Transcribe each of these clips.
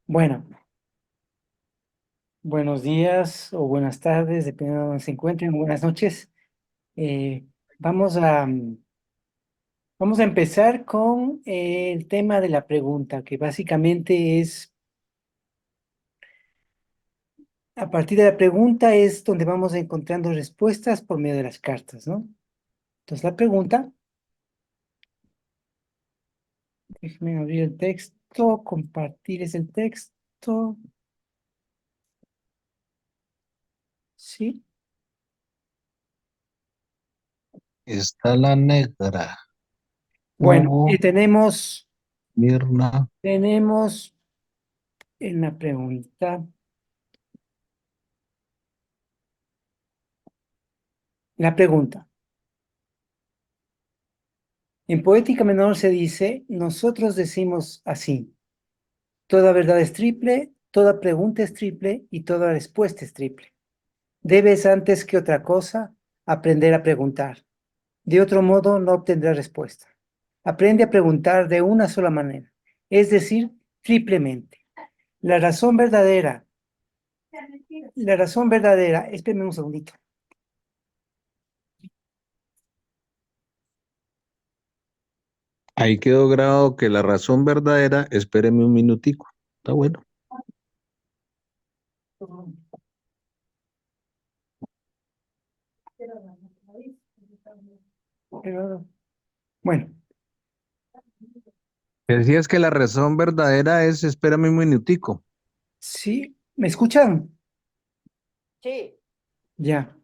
Bueno, buenos días o buenas tardes, dependiendo de donde se encuentren, buenas noches. Eh, vamos a, vamos a empezar con el tema de la pregunta, que básicamente es, a partir de la pregunta es donde vamos encontrando respuestas por medio de las cartas, ¿no? Entonces la pregunta, déjenme abrir el texto, compartir es el texto, ¿sí? Está la negra, Bueno, Hugo, Mirna. tenemos en la pregunta, la pregunta. En poética menor se dice, nosotros decimos así, toda verdad es triple, toda pregunta es triple y toda respuesta es triple. Debes antes que otra cosa aprender a preguntar. De otro modo no obtendrás respuesta. Aprende a preguntar de una sola manera, es decir, triplemente. La razón verdadera, espérame un segundito. Ahí quedó grabado que la razón verdadera, espéreme un minutico. Está bueno. Bueno, Decías que la razón verdadera es, espérame un minutico. ¿sí? ¿Me escuchan? Sí, Ya.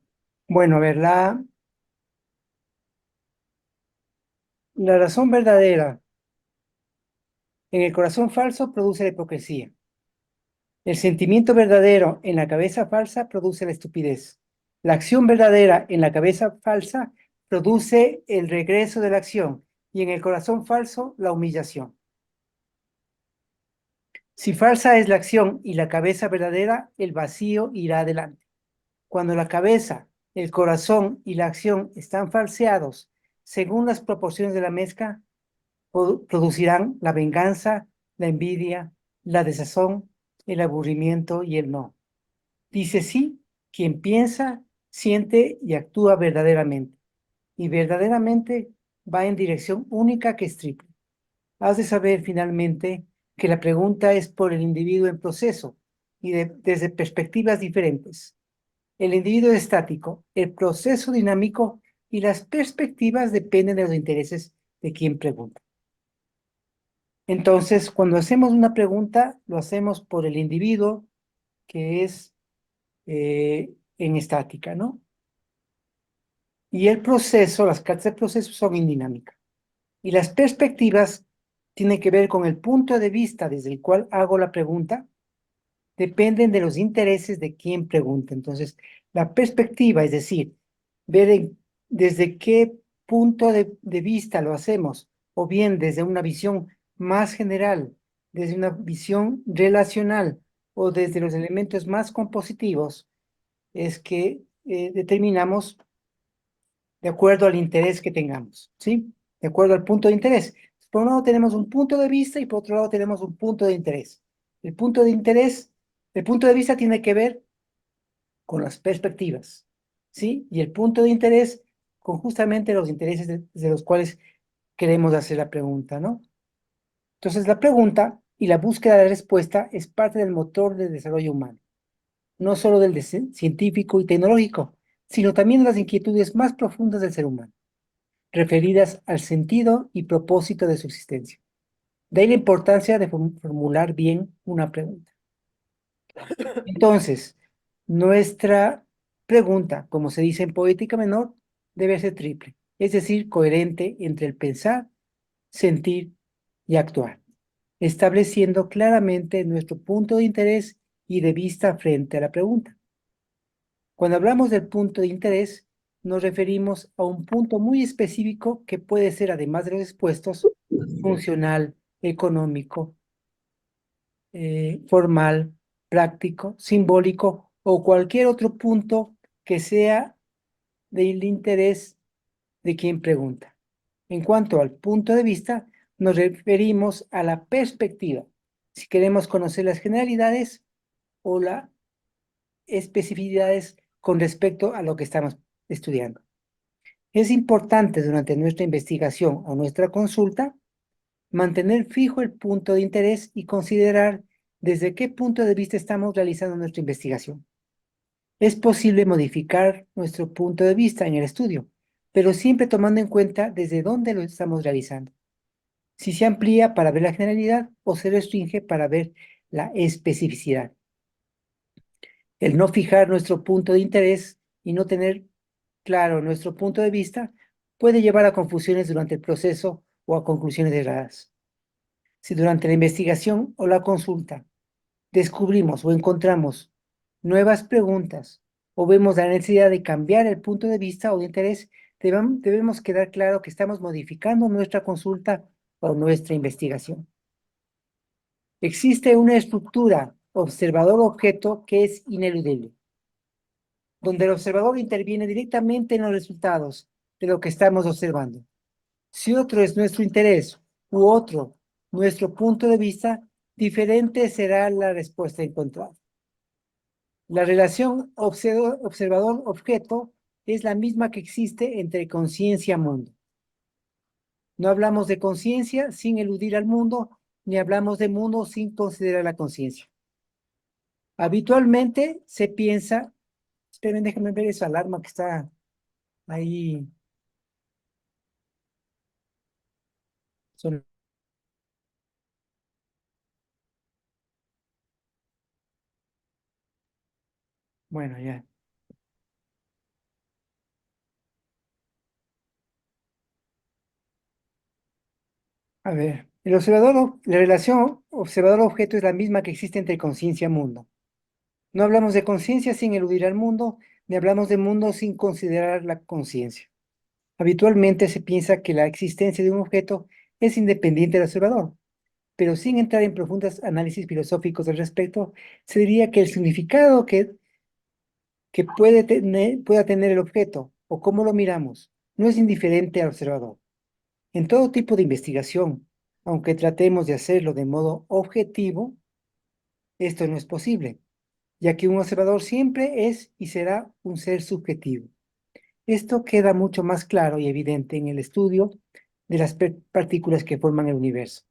Bueno, a ver, la razón verdadera en el corazón falso produce la hipocresía. El sentimiento verdadero en la cabeza falsa produce la estupidez. La acción verdadera en la cabeza falsa produce el regreso de la acción y en el corazón falso la humillación. Si falsa es la acción y la cabeza verdadera, el vacío irá adelante. Cuando la cabeza, el corazón y la acción están falseados según las proporciones de la mezcla, producirán la venganza, la envidia, la desazón, el aburrimiento y el no. Dice sí quien piensa, siente y actúa verdaderamente. Y verdaderamente va en dirección única que es triple. Has de saber finalmente que la pregunta es por el individuo en proceso y desde perspectivas diferentes. El individuo es estático, el proceso dinámico y las perspectivas dependen de los intereses de quien pregunta. Entonces, cuando hacemos una pregunta, lo hacemos por el individuo que es en estática, ¿no? Y el proceso, las cartas de proceso son en dinámica. Y las perspectivas tienen que ver con el punto de vista desde el cual hago la pregunta, dependen de los intereses de quien pregunta. Entonces, la perspectiva, es decir, ver desde qué punto de vista lo hacemos, o bien desde una visión más general, desde una visión relacional, o desde los elementos más compositivos, es que determinamos de acuerdo al interés que tengamos, ¿sí? De acuerdo al punto de interés. Por un lado tenemos un punto de vista y por otro lado tenemos un punto de interés. El punto de interés, el punto de vista tiene que ver con las perspectivas, ¿sí? Y el punto de interés con justamente los intereses de los cuales queremos hacer la pregunta, ¿no? Entonces, la pregunta y la búsqueda de respuesta es parte del motor del desarrollo humano, no solo del científico y tecnológico, sino también de las inquietudes más profundas del ser humano, referidas al sentido y propósito de su existencia. De ahí la importancia de formular bien una pregunta. Entonces, nuestra pregunta, como se dice en poética menor, debe ser triple, es decir, coherente entre el pensar, sentir y actuar, estableciendo claramente nuestro punto de interés y de vista frente a la pregunta. Cuando hablamos del punto de interés, nos referimos a un punto muy específico que puede ser, además de los expuestos, funcional, económico, formal, práctico, simbólico o cualquier otro punto que sea del interés de quien pregunta. En cuanto al punto de vista, nos referimos a la perspectiva, si queremos conocer las generalidades o las especificidades con respecto a lo que estamos estudiando. Es importante durante nuestra investigación o nuestra consulta mantener fijo el punto de interés y considerar desde qué punto de vista estamos realizando nuestra investigación. Es posible modificar nuestro punto de vista en el estudio, pero siempre tomando en cuenta desde dónde lo estamos realizando. Si se amplía para ver la generalidad o se restringe para ver la especificidad. El no fijar nuestro punto de interés y no tener claro nuestro punto de vista puede llevar a confusiones durante el proceso o a conclusiones erradas. Si durante la investigación o la consulta descubrimos o encontramos nuevas preguntas o vemos la necesidad de cambiar el punto de vista o de interés, debemos quedar claro que estamos modificando nuestra consulta o nuestra investigación. Existe una estructura observador-objeto que es ineludible, donde el observador interviene directamente en los resultados de lo que estamos observando. Si otro es nuestro interés u otro nuestro punto de vista, diferente será la respuesta encontrada. La relación observador-objeto es la misma que existe entre conciencia-mundo. No hablamos de conciencia sin eludir al mundo, ni hablamos de mundo sin considerar la conciencia. Habitualmente se piensa, esperen, déjenme ver esa alarma que está ahí. Bueno, ya. A ver, la relación observador-objeto es la misma que existe entre conciencia y mundo. No hablamos de conciencia sin eludir al mundo, ni hablamos de mundo sin considerar la conciencia. Habitualmente se piensa que la existencia de un objeto es independiente del observador, pero sin entrar en profundos análisis filosóficos al respecto, se diría que el significado que pueda tener el objeto o cómo lo miramos no es indiferente al observador. En todo tipo de investigación, aunque tratemos de hacerlo de modo objetivo, esto no es posible, ya que un observador siempre es y será un ser subjetivo. Esto queda mucho más claro y evidente en el estudio de las partículas que forman el universo.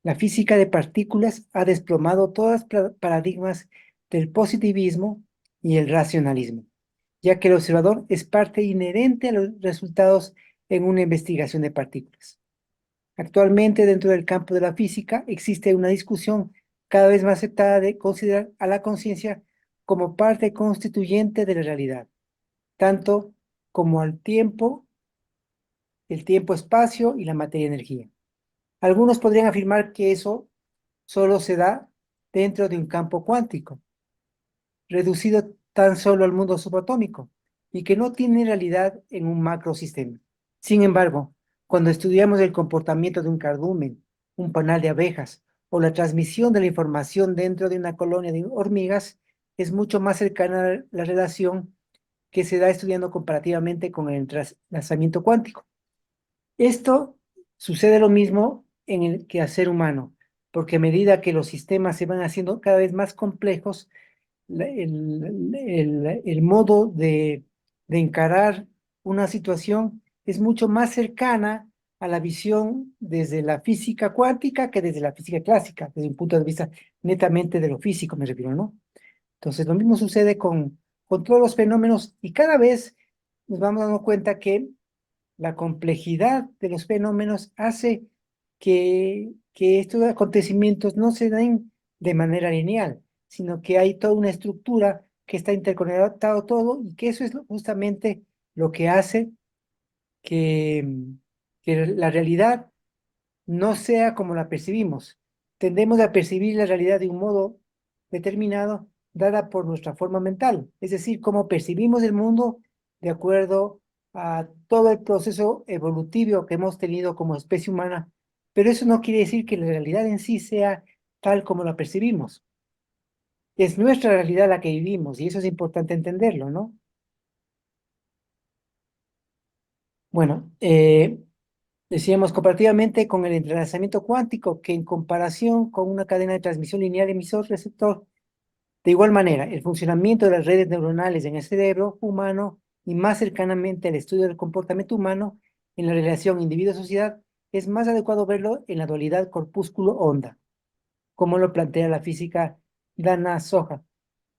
La física de partículas ha desplomado todos los paradigmas del positivismo y el racionalismo, ya que el observador es parte inherente a los resultados en una investigación de partículas. Actualmente, dentro del campo de la física, existe una discusión cada vez más aceptada de considerar a la conciencia como parte constituyente de la realidad, tanto como al tiempo, el tiempo-espacio y la materia-energía. Algunos podrían afirmar que eso solo se da dentro de un campo cuántico, reducido tan solo al mundo subatómico, y que no tiene realidad en un macrosistema. Sin embargo, cuando estudiamos el comportamiento de un cardumen, un panal de abejas o la transmisión de la información dentro de una colonia de hormigas, es mucho más cercana a la relación que se da estudiando comparativamente con el entrelazamiento cuántico. Esto sucede lo mismo en el quehacer humano, porque a medida que los sistemas se van haciendo cada vez más complejos, el modo de encarar una situación es mucho más cercana a la visión desde la física cuántica que desde la física clásica, desde un punto de vista netamente de lo físico, me refiero, ¿no? Entonces, lo mismo sucede con todos los fenómenos y cada vez nos vamos dando cuenta que la complejidad de los fenómenos hace que estos acontecimientos no se den de manera lineal, sino que hay toda una estructura que está interconectado todo y que eso es justamente lo que hace que, que la realidad no sea como la percibimos. Tendemos a percibir la realidad de un modo determinado, dada por nuestra forma mental, es decir, cómo percibimos el mundo de acuerdo a todo el proceso evolutivo que hemos tenido como especie humana, pero eso no quiere decir que la realidad en sí sea tal como la percibimos. Es nuestra realidad la que vivimos y eso es importante entenderlo, ¿no? Bueno, Decíamos comparativamente con el entrelazamiento cuántico, que en comparación con una cadena de transmisión lineal emisor-receptor, de igual manera, el funcionamiento de las redes neuronales en el cerebro humano y más cercanamente al estudio del comportamiento humano en la relación individuo-sociedad, es más adecuado verlo en la dualidad corpúsculo-onda, como lo plantea la física Dana Soja.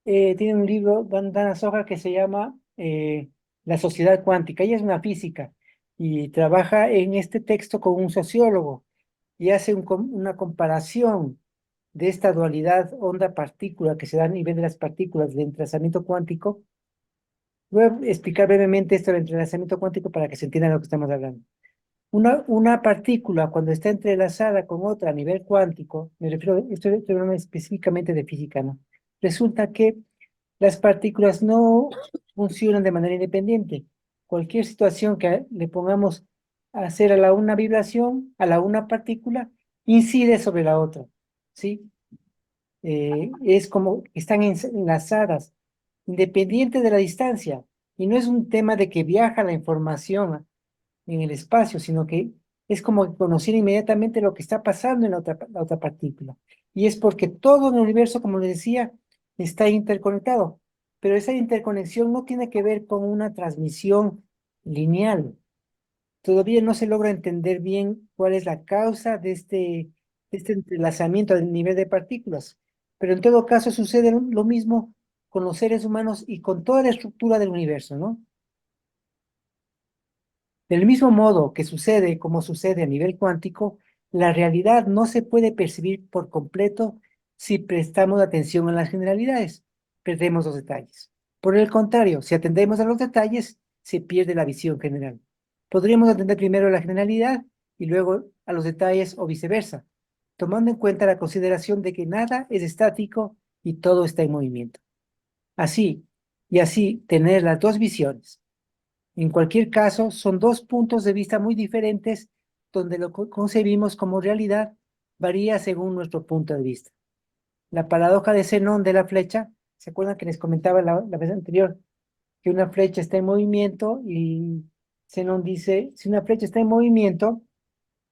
Tiene un libro, Dana Soja, que se llama La sociedad cuántica. Ella es una física y trabaja en este texto con un sociólogo y hace una comparación de esta dualidad onda-partícula que se da a nivel de las partículas de entrelazamiento cuántico. Voy a explicar brevemente esto del entrelazamiento cuántico para que se entienda de lo que estamos hablando. Una partícula, cuando está entrelazada con otra a nivel cuántico, me refiero, estoy hablando específicamente de física, ¿no? Resulta que las partículas no funcionan de manera independiente. Cualquier situación que le pongamos a hacer a la una vibración, a la una partícula, incide sobre la otra, ¿sí? Es como que están enlazadas, independiente de la distancia. Y no es un tema de que viaja la información en el espacio, sino que es como conocer inmediatamente lo que está pasando en la otra partícula. Y es porque todo en el universo, como les decía, está interconectado. Pero esa interconexión no tiene que ver con una transmisión lineal. Todavía no se logra entender bien cuál es la causa de este entrelazamiento a nivel de partículas. Pero en todo caso sucede lo mismo con los seres humanos y con toda la estructura del universo, ¿no? Del mismo modo que sucede como sucede a nivel cuántico, la realidad no se puede percibir por completo si prestamos atención a las generalidades. Perdemos los detalles. Por el contrario, si atendemos a los detalles, se pierde la visión general. Podríamos atender primero a la generalidad y luego a los detalles o viceversa, tomando en cuenta la consideración de que nada es estático y todo está en movimiento. Así, y así tener las dos visiones. En cualquier caso, son dos puntos de vista muy diferentes donde lo que concebimos como realidad varía según nuestro punto de vista. La paradoja de Zenón de la flecha, ¿se acuerdan que les comentaba la vez anterior que una flecha está en movimiento y Zenón dice, si una flecha está en movimiento,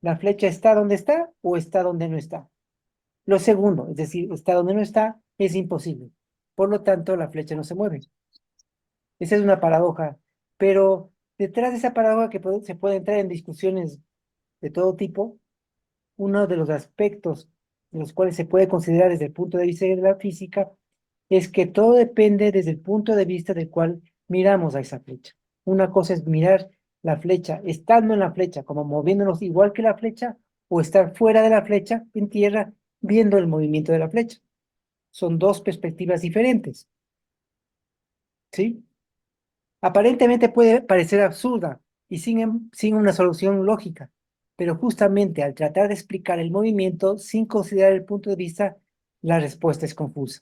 la flecha está donde está o está donde no está? Lo segundo, es decir, está donde no está, es imposible. Por lo tanto, la flecha no se mueve. Esa es una paradoja, pero detrás de esa paradoja que se puede entrar en discusiones de todo tipo, uno de los aspectos de los cuales se puede considerar desde el punto de vista de la física es que todo depende desde el punto de vista del cual miramos a esa flecha. Una cosa es mirar la flecha, estando en la flecha, como moviéndonos igual que la flecha, o estar fuera de la flecha, en tierra, viendo el movimiento de la flecha. Son dos perspectivas diferentes, ¿sí? Aparentemente puede parecer absurda y sin una solución lógica, pero justamente al tratar de explicar el movimiento sin considerar el punto de vista, la respuesta es confusa.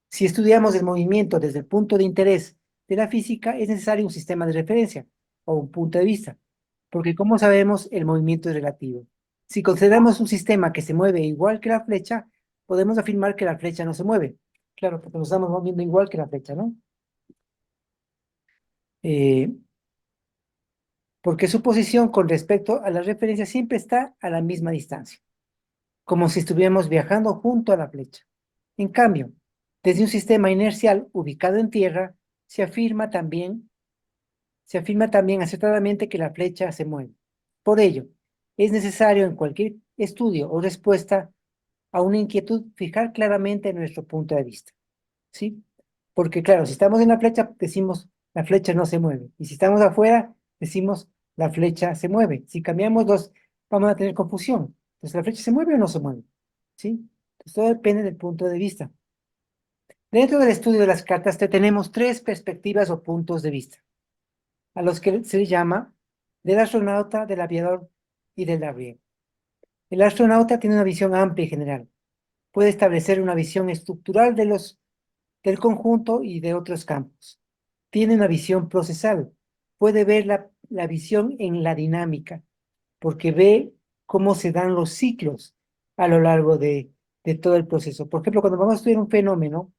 Si estudiamos el movimiento desde el punto de interés de la física, es necesario un sistema de referencia o un punto de vista, porque como sabemos, el movimiento es relativo. Si consideramos un sistema que se mueve igual que la flecha, podemos afirmar que la flecha no se mueve. Claro, porque nos estamos moviendo igual que la flecha, ¿no? Eh, porque su posición con respecto a la referencia siempre está a la misma distancia, como si estuviéramos viajando junto a la flecha. En cambio, desde un sistema inercial ubicado en tierra, se afirma también, se afirma también acertadamente que la flecha se mueve. Por ello, es necesario en cualquier estudio o respuesta a una inquietud fijar claramente nuestro punto de vista, ¿sí? Porque claro, si estamos en la flecha, decimos la flecha no se mueve. Y si estamos afuera, decimos la flecha se mueve. Si cambiamos dos, vamos a tener confusión. Entonces, ¿la flecha se mueve o no se mueve? ¿Sí? Entonces, todo depende del punto de vista. Dentro del estudio de las cartas tenemos tres perspectivas o puntos de vista, a los que se le llama del astronauta, del aviador y del arriero. El astronauta tiene una visión amplia y general. Puede establecer una visión estructural del conjunto y de otros campos. Tiene una visión procesal. Puede ver la visión en la dinámica, porque ve cómo se dan los ciclos a lo largo de todo el proceso. Por ejemplo, cuando vamos a estudiar un fenómeno,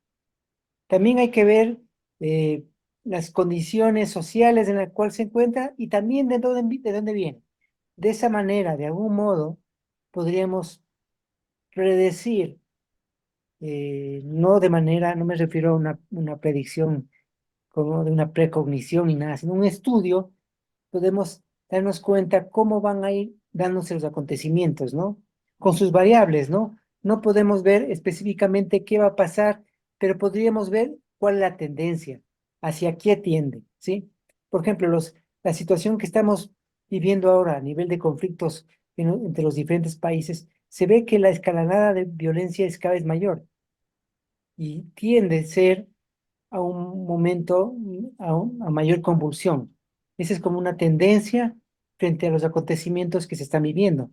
también hay que ver eh, las condiciones sociales en las cuales se encuentra y también de dónde viene. De esa manera, de algún modo, podríamos predecir, no de manera, no me refiero a una predicción como de una precognición ni nada, sino un estudio, podemos darnos cuenta cómo van a ir dándose los acontecimientos, ¿no? Con sus variables, ¿no? No podemos ver específicamente qué va a pasar, pero podríamos ver cuál es la tendencia, hacia qué tiende, ¿sí? Por ejemplo, la situación que estamos viviendo ahora a nivel de conflictos entre los diferentes países, se ve que la escalada de violencia es cada vez mayor y tiende a ser a un momento, a mayor convulsión. Esa es como una tendencia frente a los acontecimientos que se están viviendo.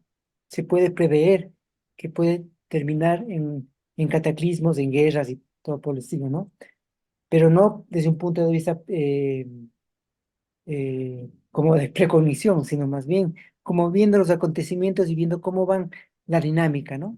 Se puede prever que puede terminar en cataclismos, en guerras y todo por el estilo, ¿no? Pero no desde un punto de vista como de precognición, sino más bien como viendo los acontecimientos y viendo cómo van la dinámica, ¿no?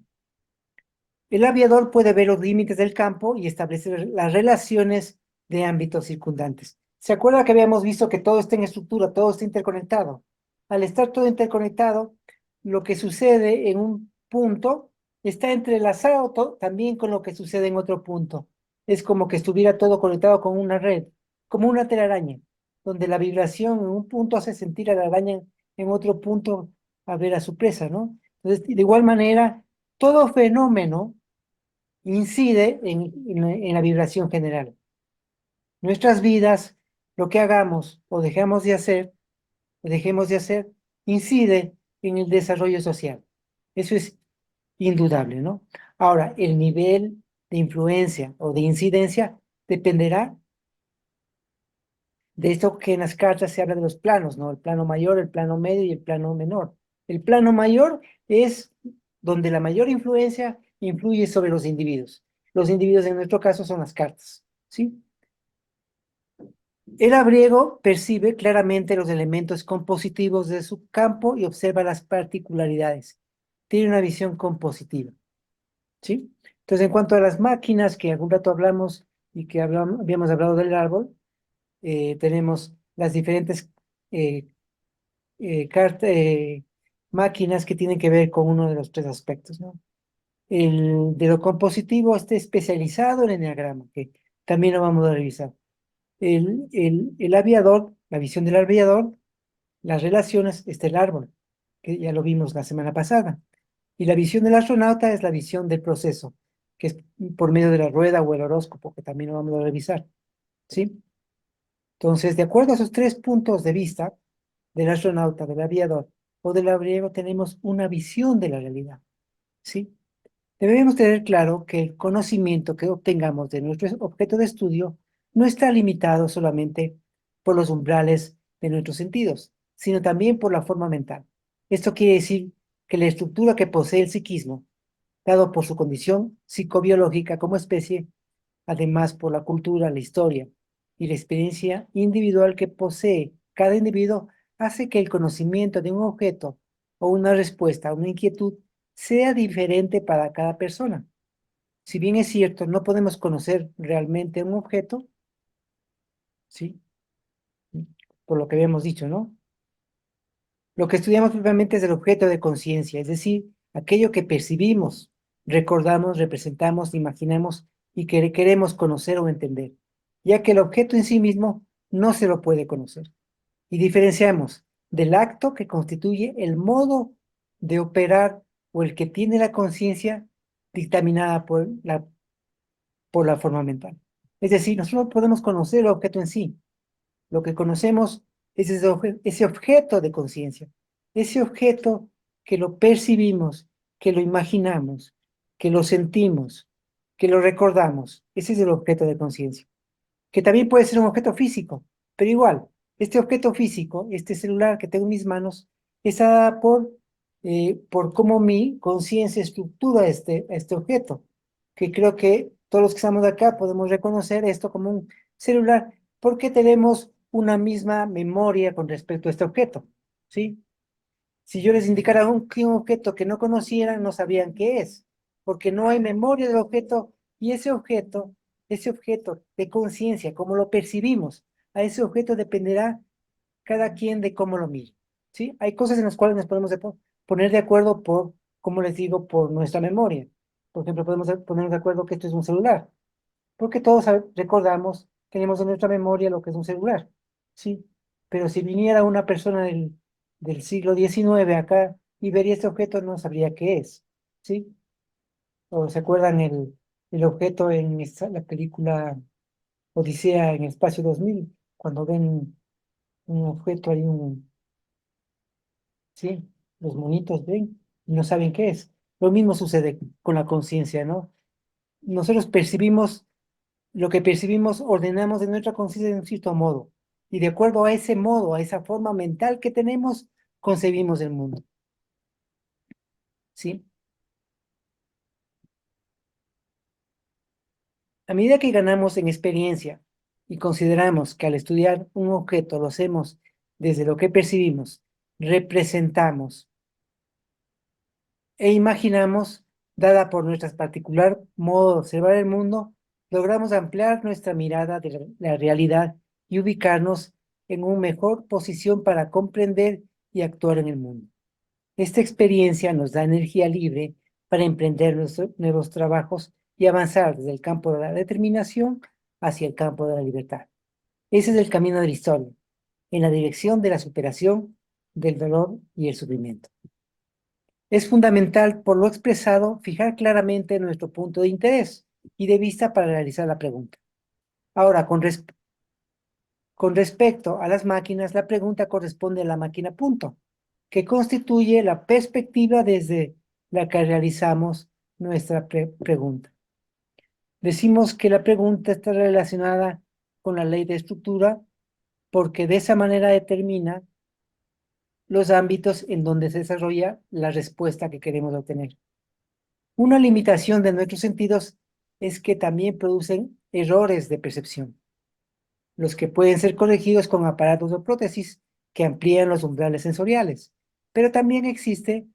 El aviador puede ver los límites del campo y establecer las relaciones de ámbitos circundantes. ¿Se acuerda que habíamos visto que todo está en estructura, todo está interconectado? Al estar todo interconectado, lo que sucede en un punto está entrelazado también con lo que sucede en otro punto. Es como que estuviera todo conectado con una red, como una telaraña, donde la vibración en un punto hace sentir a la araña en otro punto a ver a su presa, ¿no? Entonces, de igual manera, todo fenómeno incide en la vibración general. Nuestras vidas, lo que hagamos o dejemos de hacer, incide en el desarrollo social. Eso es indudable, ¿no? Ahora, el nivel de influencia o de incidencia dependerá de esto que en las cartas se habla de los planos, ¿no? El plano mayor, el plano medio y el plano menor. El plano mayor es donde la mayor influencia influye sobre los individuos. Los individuos en nuestro caso son las cartas, ¿sí? El abriego percibe claramente los elementos compositivos de su campo y observa las particularidades. Tiene una visión compositiva, ¿sí? Entonces, en cuanto a las máquinas que algún rato hablamos y que habíamos hablado del árbol, tenemos las diferentes eh, máquinas que tienen que ver con uno de los tres aspectos, ¿no? El de lo compositivo está especializado en el enneagrama, que también lo vamos a revisar. El aviador, la visión del aviador, las relaciones, está el árbol, que ya lo vimos la semana pasada. Y la visión del astronauta es la visión del proceso, que es por medio de la rueda o el horóscopo, que también lo vamos a revisar, ¿sí? Entonces, de acuerdo a esos tres puntos de vista, del astronauta, del aviador o del abriego, tenemos una visión de la realidad, ¿sí? Debemos tener claro que el conocimiento que obtengamos de nuestro objeto de estudio no está limitado solamente por los umbrales de nuestros sentidos, sino también por la forma mental. Esto quiere decir que la estructura que posee el psiquismo, dado por su condición psicobiológica como especie, además por la cultura, la historia y la experiencia individual que posee cada individuo, hace que el conocimiento de un objeto o una respuesta a una inquietud sea diferente para cada persona. Si bien es cierto, no podemos conocer realmente un objeto, ¿sí? Por lo que habíamos dicho, ¿no? Lo que estudiamos propiamente es el objeto de conciencia, es decir, aquello que percibimos, recordamos, representamos, imaginamos y que queremos conocer o entender, ya que el objeto en sí mismo no se lo puede conocer. Y diferenciamos del acto que constituye el modo de operar o el que tiene la conciencia dictaminada por la forma mental. Es decir, nosotros podemos conocer el objeto en sí. Lo que conocemos es ese objeto de conciencia, ese objeto que lo percibimos, que lo imaginamos, que lo sentimos, que lo recordamos. Ese es el objeto de conciencia, que también puede ser un objeto físico, pero igual, este objeto físico, este celular que tengo en mis manos, está dada por cómo mi conciencia estructura este objeto, que creo que todos los que estamos acá podemos reconocer esto como un celular, porque tenemos una misma memoria con respecto a este objeto, ¿sí? Si yo les indicara un objeto que no conocieran, no sabrían qué es, porque no hay memoria del objeto y ese objeto de conciencia, como lo percibimos, a ese objeto dependerá cada quien de cómo lo mire, ¿sí? Hay cosas en las cuales nos podemos poner de acuerdo por, como les digo, por nuestra memoria. Por ejemplo, podemos ponernos de acuerdo que esto es un celular, porque todos recordamos, tenemos en nuestra memoria lo que es un celular, ¿sí? Pero si viniera una persona del siglo XIX acá y vería este objeto, no sabría qué es, ¿sí? O se acuerdan el objeto en la película Odisea en el Espacio 2000, cuando ven un objeto ahí, ¿sí? Los monitos ven y no saben qué es. Lo mismo sucede con la conciencia, ¿no? Nosotros percibimos, lo que percibimos, ordenamos de nuestra conciencia de un cierto modo. Y de acuerdo a ese modo, a esa forma mental que tenemos, concebimos el mundo, ¿sí? A medida que ganamos en experiencia y consideramos que al estudiar un objeto lo hacemos desde lo que percibimos, representamos e imaginamos, dada por nuestro particular modo de observar el mundo, logramos ampliar nuestra mirada de la realidad y ubicarnos en una mejor posición para comprender y actuar en el mundo. Esta experiencia nos da energía libre para emprender nuevos trabajos y avanzar desde el campo de la determinación hacia el campo de la libertad. Ese es el camino de la historia, en la dirección de la superación del dolor y el sufrimiento. Es fundamental, por lo expresado, fijar claramente nuestro punto de interés y de vista para realizar la pregunta. Ahora, con respecto a las máquinas, la pregunta corresponde a la máquina punto, que constituye la perspectiva desde la que realizamos nuestra pregunta. Decimos que la pregunta está relacionada con la ley de estructura porque de esa manera determina los ámbitos en donde se desarrolla la respuesta que queremos obtener. Una limitación de nuestros sentidos es que también producen errores de percepción, los que pueden ser corregidos con aparatos o prótesis que amplían los umbrales sensoriales. Pero también existen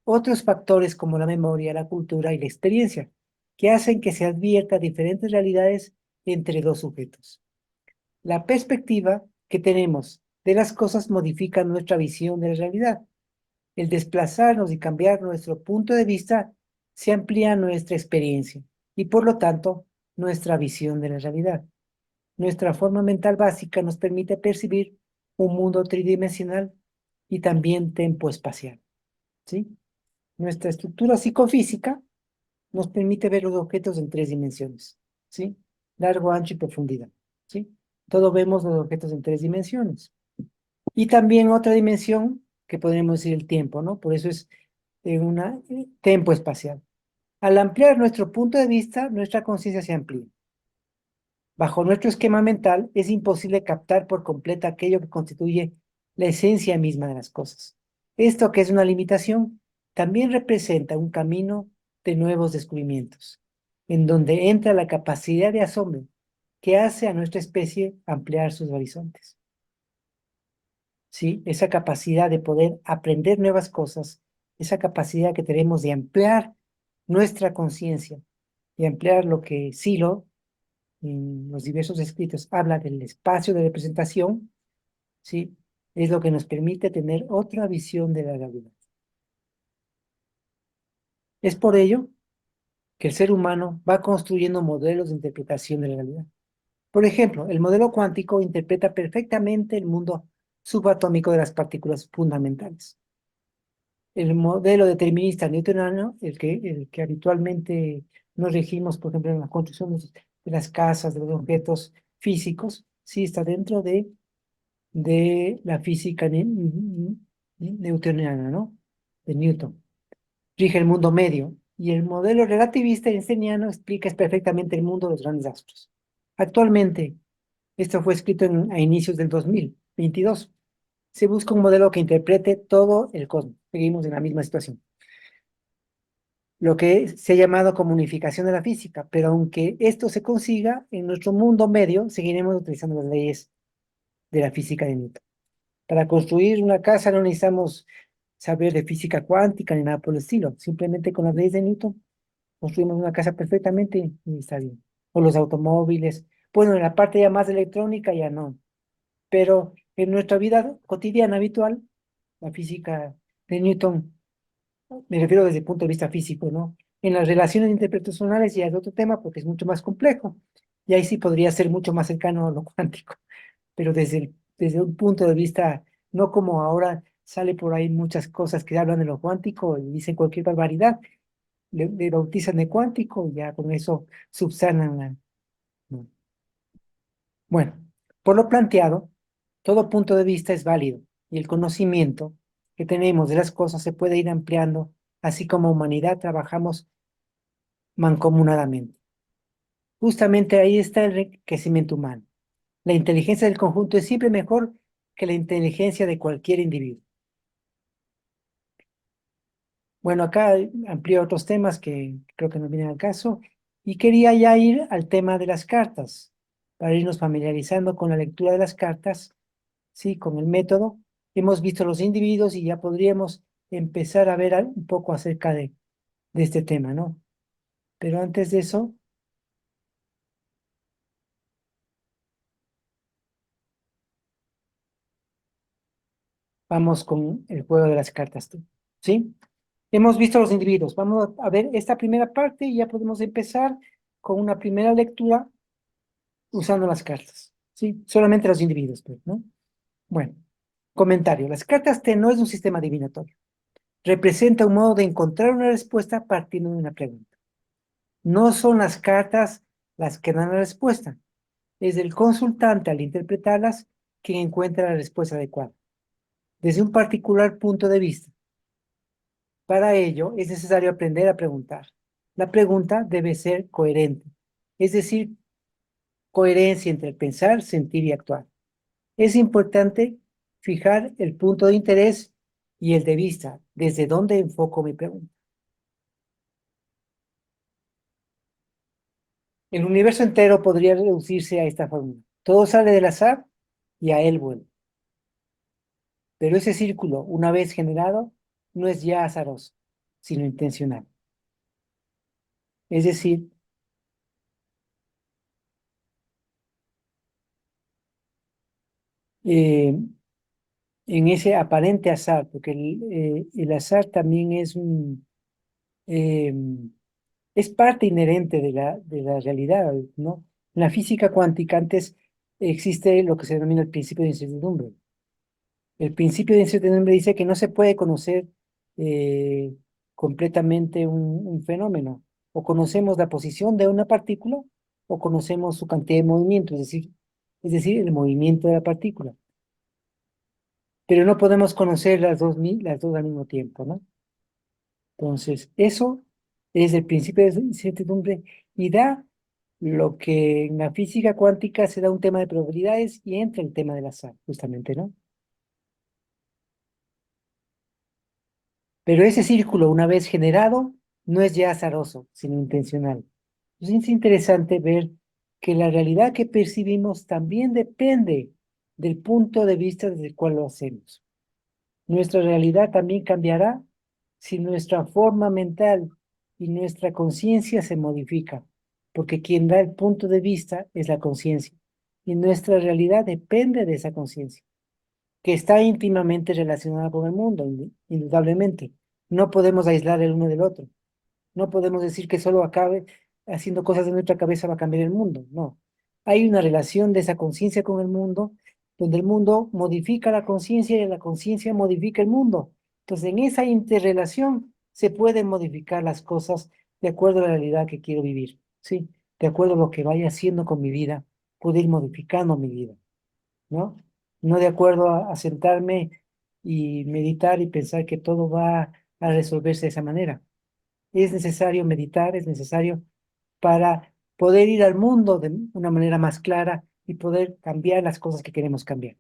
otros factores como la memoria, la cultura y la experiencia, que hacen que se advierta diferentes realidades entre dos sujetos. La perspectiva que tenemos de las cosas modifica nuestra visión de la realidad. El desplazarnos y cambiar nuestro punto de vista se amplía nuestra experiencia y por lo tanto nuestra visión de la realidad. Nuestra forma mental básica nos permite percibir un mundo tridimensional y también tempoespacial, ¿sí? Nuestra estructura psicofísica nos permite ver los objetos en tres dimensiones, ¿sí? Largo, ancho y profundidad, ¿sí? Todos vemos los objetos en tres dimensiones. Y también otra dimensión que podríamos decir el tiempo, ¿no? Por eso es una tiempo espacial. Al ampliar nuestro punto de vista, nuestra conciencia se amplía. Bajo nuestro esquema mental, es imposible captar por completo aquello que constituye la esencia misma de las cosas. Esto, que es una limitación, también representa un camino de nuevos descubrimientos, en donde entra la capacidad de asombro que hace a nuestra especie ampliar sus horizontes. ¿Sí? Esa capacidad de poder aprender nuevas cosas, esa capacidad que tenemos de ampliar nuestra conciencia y ampliar lo que Silo, en los diversos escritos, habla del espacio de representación, ¿sí? Es lo que nos permite tener otra visión de la realidad. Es por ello que el ser humano va construyendo modelos de interpretación de la realidad. Por ejemplo, el modelo cuántico interpreta perfectamente el mundo subatómico de las partículas fundamentales. El modelo determinista newtoniano, el que habitualmente nos regimos, por ejemplo, en la construcción de las casas, de los objetos físicos, sí está dentro de la física newtoniana, ¿no? De Newton. Rige el mundo medio. Y el modelo relativista einsteiniano explica perfectamente el mundo de los grandes astros. Actualmente, esto fue escrito a inicios del 2022. Se busca un modelo que interprete todo el cosmos. Seguimos en la misma situación. Lo que se ha llamado como unificación de la física, pero aunque esto se consiga, en nuestro mundo medio seguiremos utilizando las leyes de la física de Newton. Para construir una casa no necesitamos saber de física cuántica ni nada por el estilo. Simplemente con las leyes de Newton construimos una casa perfectamente y está bien. O los automóviles. Bueno, en la parte ya más electrónica ya no. Pero en nuestra vida cotidiana habitual, la física de Newton, me refiero desde el punto de vista físico, ¿no? En las relaciones interpersonales ya es otro tema porque es mucho más complejo, y ahí sí podría ser mucho más cercano a lo cuántico, pero desde un punto de vista, no como ahora sale por ahí muchas cosas que hablan de lo cuántico y dicen cualquier barbaridad, le bautizan de cuántico y ya con eso subsanan la... ¿no? Bueno, por lo planteado, todo punto de vista es válido y el conocimiento que tenemos de las cosas se puede ir ampliando, así como humanidad trabajamos mancomunadamente. Justamente ahí está el enriquecimiento humano. La inteligencia del conjunto es siempre mejor que la inteligencia de cualquier individuo. Bueno, acá amplío otros temas que creo que no vienen al caso y quería ya ir al tema de las cartas, para irnos familiarizando con la lectura de las cartas, sí, con el método. Hemos visto los individuos y ya podríamos empezar a ver un poco acerca de este tema, ¿no? Pero antes de eso, vamos con el juego de las cartas, ¿sí? Hemos visto los individuos. Vamos a ver esta primera parte y ya podemos empezar con una primera lectura usando las cartas, ¿sí? Solamente los individuos, pues, ¿no? Bueno, comentario. Las cartas T no es un sistema adivinatorio. Representa un modo de encontrar una respuesta partiendo de una pregunta. No son las cartas las que dan la respuesta. Es el consultante al interpretarlas quien encuentra la respuesta adecuada, desde un particular punto de vista. Para ello, es necesario aprender a preguntar. La pregunta debe ser coherente, es decir, coherencia entre el pensar, sentir y actuar. Es importante fijar el punto de interés y el de vista, desde dónde enfoco mi pregunta. El universo entero podría reducirse a esta fórmula. Todo sale del azar y a él vuelve. Pero ese círculo, una vez generado, no es ya azaroso, sino intencional. Es decir, eh, en ese aparente azar, porque el azar también eh, es parte inherente de la realidad, ¿no? En la física cuántica antes existe lo que se denomina el principio de incertidumbre. El principio de incertidumbre dice que no se puede conocer eh, completamente un fenómeno. O conocemos la posición de una partícula o conocemos su cantidad de movimiento, es decir, el movimiento de la partícula. Pero no podemos conocer las dos al mismo tiempo, ¿no? Entonces, eso es el principio de incertidumbre y da lo que en la física cuántica se da un tema de probabilidades y entra el tema del azar, justamente, ¿no? Pero ese círculo, una vez generado, no es ya azaroso, sino intencional. Entonces, es interesante ver que la realidad que percibimos también depende del punto de vista desde el cual lo hacemos. Nuestra realidad también cambiará si nuestra forma mental y nuestra conciencia se modifica, porque quien da el punto de vista es la conciencia, y nuestra realidad depende de esa conciencia, que está íntimamente relacionada con el mundo, indudablemente. No podemos aislar el uno del otro. No podemos decir que solo acabe haciendo cosas de nuestra cabeza va a cambiar el mundo. No. Hay una relación de esa conciencia con el mundo, donde el mundo modifica la conciencia y la conciencia modifica el mundo. Entonces, en esa interrelación se pueden modificar las cosas de acuerdo a la realidad que quiero vivir. ¿Sí? De acuerdo a lo que vaya haciendo con mi vida, puedo ir modificando mi vida, ¿no? No de acuerdo a sentarme y meditar y pensar que todo va a resolverse de esa manera. Es necesario meditar, es necesario para poder ir al mundo de una manera más clara y poder cambiar las cosas que queremos cambiar.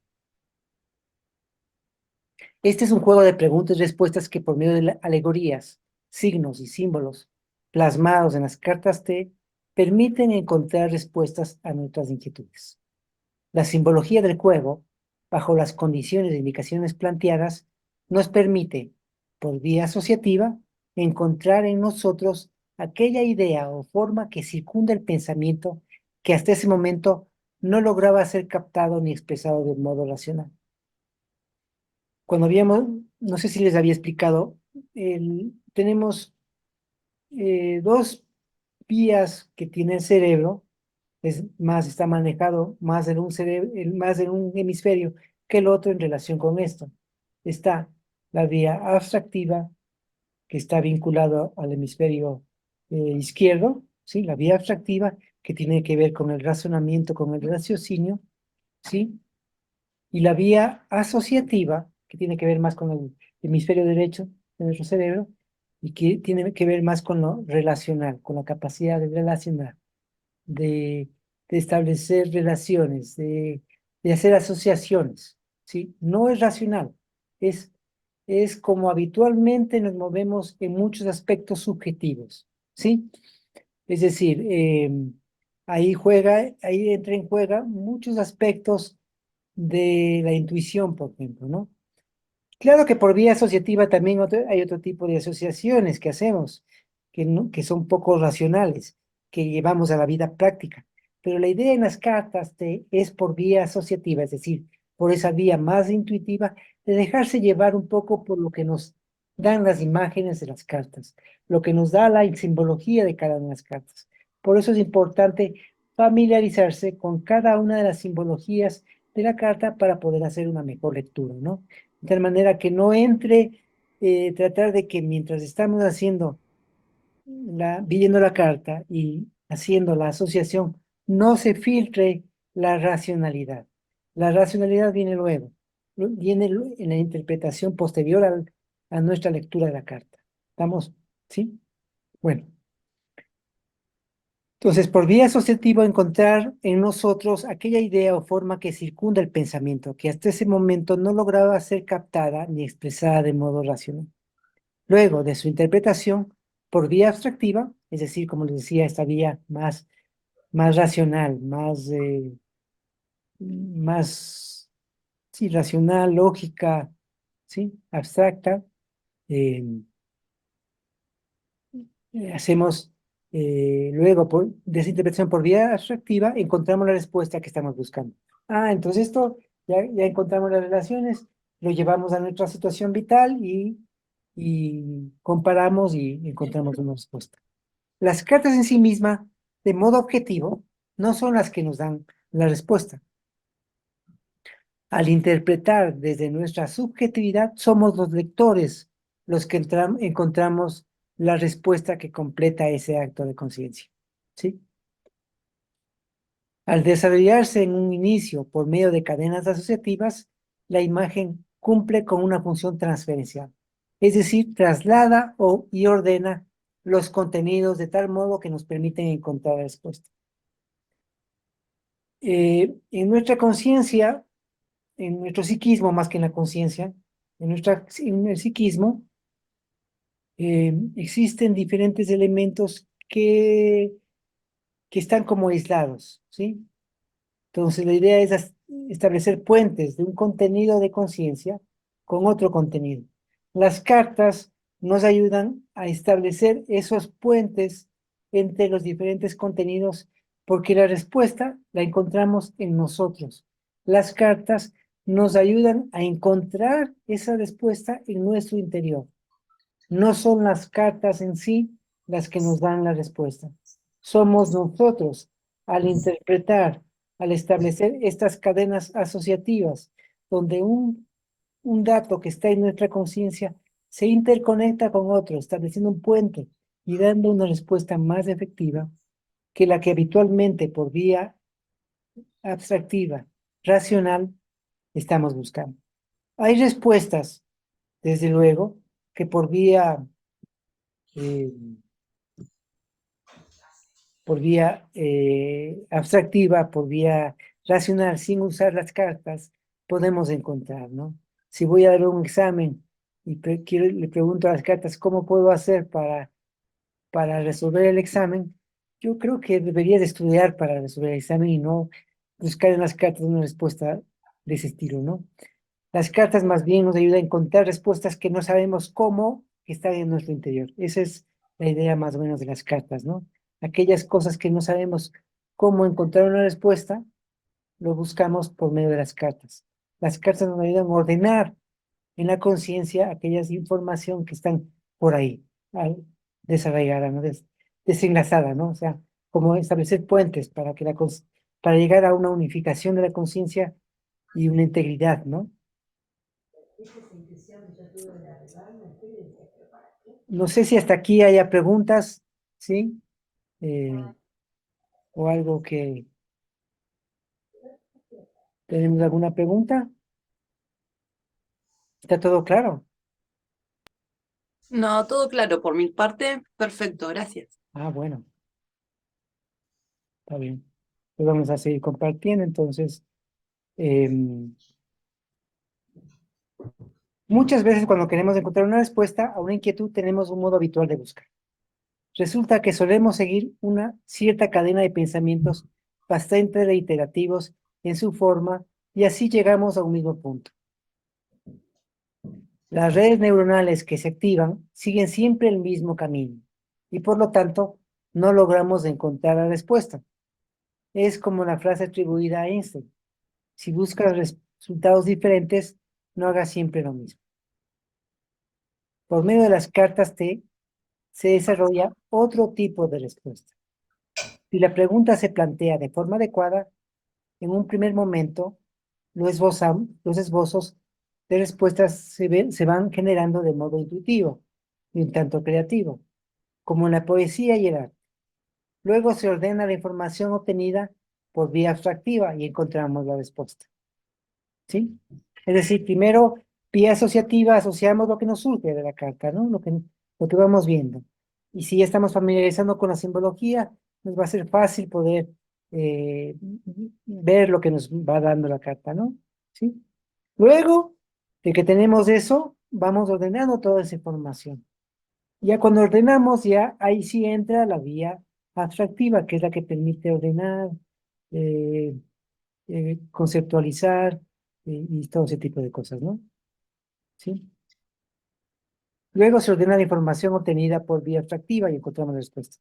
Este es un juego de preguntas y respuestas que por medio de alegorías, signos y símbolos plasmados en las cartas T permiten encontrar respuestas a nuestras inquietudes. La simbología del juego, bajo las condiciones e indicaciones planteadas, nos permite, por vía asociativa, encontrar en nosotros aquella idea o forma que circunda el pensamiento que hasta ese momento no lograba ser captado ni expresado de modo racional. cuando habíamos, no sé si les había explicado, tenemos dos vías que tiene el cerebro, es más, está manejado más en un cerebro, más en un hemisferio que el otro en relación con esto. Está la vía abstractiva, que está vinculado al hemisferio izquierdo, ¿sí? La vía abstractiva, que tiene que ver con el razonamiento, con el raciocinio, ¿sí? Y la vía asociativa, que tiene que ver más con el hemisferio derecho de nuestro cerebro, y que tiene que ver más con lo relacional, con la capacidad de relacionar, de, de establecer relaciones, de hacer asociaciones, ¿sí? No es racional, es, es como habitualmente nos movemos en muchos aspectos subjetivos, ¿sí? Es decir, ahí entra en juega muchos aspectos de la intuición, por ejemplo, ¿no? Claro que por vía asociativa también hay otro tipo de asociaciones que hacemos, que son poco racionales, que llevamos a la vida práctica. Pero la idea en las cartas es por vía asociativa, es decir, por esa vía más intuitiva de dejarse llevar un poco por lo que nos dan las imágenes de las cartas, lo que nos da la simbología de cada una de las cartas. Por eso es importante familiarizarse con cada una de las simbologías de la carta para poder hacer una mejor lectura, ¿no? De tal manera que no entre, tratar de que mientras estamos viendo la carta y haciendo la asociación, no se filtre la racionalidad. La racionalidad viene luego, viene en la interpretación posterior a nuestra lectura de la carta. ¿Estamos? ¿Sí? Bueno. Entonces, por vía asociativa, encontrar en nosotros aquella idea o forma que circunda el pensamiento, que hasta ese momento no lograba ser captada ni expresada de modo racional. Luego de su interpretación, por vía abstractiva, es decir, como les decía, esta vía más racional, más sí, racional, lógica, ¿sí? Abstracta, eh, hacemos luego de esa interpretación por vía abstractiva, encontramos la respuesta que estamos buscando. Ah, entonces esto, ya encontramos las relaciones, lo llevamos a nuestra situación vital y comparamos y encontramos una respuesta. Las cartas en sí mismas, de modo objetivo, no son las que nos dan la respuesta. Al interpretar desde nuestra subjetividad, somos los lectores los que encontramos la respuesta que completa ese acto de conciencia. ¿Sí? Al desarrollarse en un inicio por medio de cadenas asociativas, la imagen cumple con una función transferencial, es decir, traslada y ordena los contenidos de tal modo que nos permiten encontrar la respuesta. En nuestra conciencia, en nuestro psiquismo más que en la conciencia, en el psiquismo, existen diferentes elementos que están como aislados, ¿sí? Entonces la idea es establecer puentes de un contenido de conciencia con otro contenido. Las cartas nos ayudan a establecer esos puentes entre los diferentes contenidos porque la respuesta la encontramos en nosotros. Las cartas nos ayudan a encontrar esa respuesta en nuestro interior. No son las cartas en sí las que nos dan la respuesta. Somos nosotros, al interpretar, al establecer estas cadenas asociativas, donde un dato que está en nuestra conciencia se interconecta con otro, estableciendo un puente y dando una respuesta más efectiva que la que habitualmente por vía abstractiva, racional, estamos buscando. Hay respuestas, desde luego, que eh, por vía abstractiva, por vía racional, sin usar las cartas, podemos encontrar, ¿no? Si voy a dar un examen y le pregunto a las cartas cómo puedo hacer para resolver el examen, yo creo que debería de estudiar para resolver el examen y no buscar en las cartas una respuesta de ese estilo, ¿no? Las cartas más bien nos ayudan a encontrar respuestas que no sabemos cómo están en nuestro interior. Esa es la idea más o menos de las cartas, ¿no? Aquellas cosas que no sabemos cómo encontrar una respuesta, lo buscamos por medio de las cartas. Las cartas nos ayudan a ordenar en la conciencia aquellas información que están por ahí, desarraigada, ¿no? Desenlazada, ¿no? O sea, como establecer puentes para que para llegar a una unificación de la conciencia y una integridad, ¿no? No sé si hasta aquí haya preguntas, ¿sí? O algo que... ¿Tenemos alguna pregunta? ¿Está todo claro? No, todo claro. Por mi parte, perfecto, gracias. Ah, bueno, está bien. Pues vamos a seguir compartiendo, entonces. Muchas veces cuando queremos encontrar una respuesta a una inquietud tenemos un modo habitual de buscar. Resulta que solemos seguir una cierta cadena de pensamientos bastante reiterativos en su forma y así llegamos a un mismo punto. Las redes neuronales que se activan siguen siempre el mismo camino y por lo tanto no logramos encontrar la respuesta. Es como la frase atribuida a Einstein: si buscas resultados diferentes, no hagas siempre lo mismo. Por medio de las cartas T se desarrolla otro tipo de respuesta. Si la pregunta se plantea de forma adecuada, en un primer momento, los esbozos de respuestas se van generando de modo intuitivo y un tanto creativo, como en la poesía y el arte. Luego se ordena la información obtenida por vía abstractiva y encontramos la respuesta. ¿Sí? Es decir, primero, vía asociativa, asociamos lo que nos surge de la carta, ¿no? Lo que vamos viendo. Y si ya estamos familiarizando con la simbología, nos va a ser fácil poder ver lo que nos va dando la carta, ¿no? ¿Sí? Luego de que tenemos eso, vamos ordenando toda esa información. Ya cuando ordenamos, ya ahí sí entra la vía abstractiva, que es la que permite ordenar, eh, conceptualizar y todo ese tipo de cosas, ¿no? ¿Sí? Luego se ordena la información obtenida por vía abstractiva y encontramos la respuesta.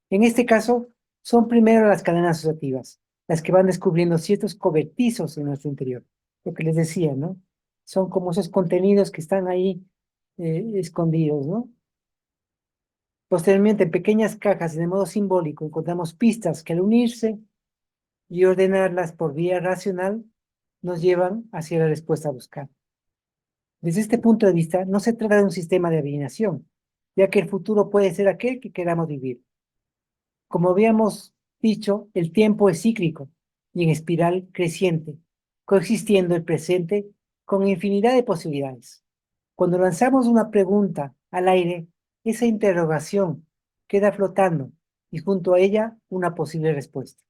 En este caso, son primero las cadenas asociativas, las que van descubriendo ciertos cobertizos en nuestro interior. Lo que les decía, ¿no? Son como esos contenidos que están ahí escondidos, ¿no? Posteriormente, en pequeñas cajas, de modo simbólico, encontramos pistas que al unirse y ordenarlas por vía racional, nos llevan hacia la respuesta a buscar. Desde este punto de vista, no se trata de un sistema de adivinación, ya que el futuro puede ser aquel que queramos vivir. Como habíamos dicho, el tiempo es cíclico y en espiral creciente, coexistiendo el presente con infinidad de posibilidades. Cuando lanzamos una pregunta al aire, esa interrogación queda flotando y junto a ella una posible respuesta.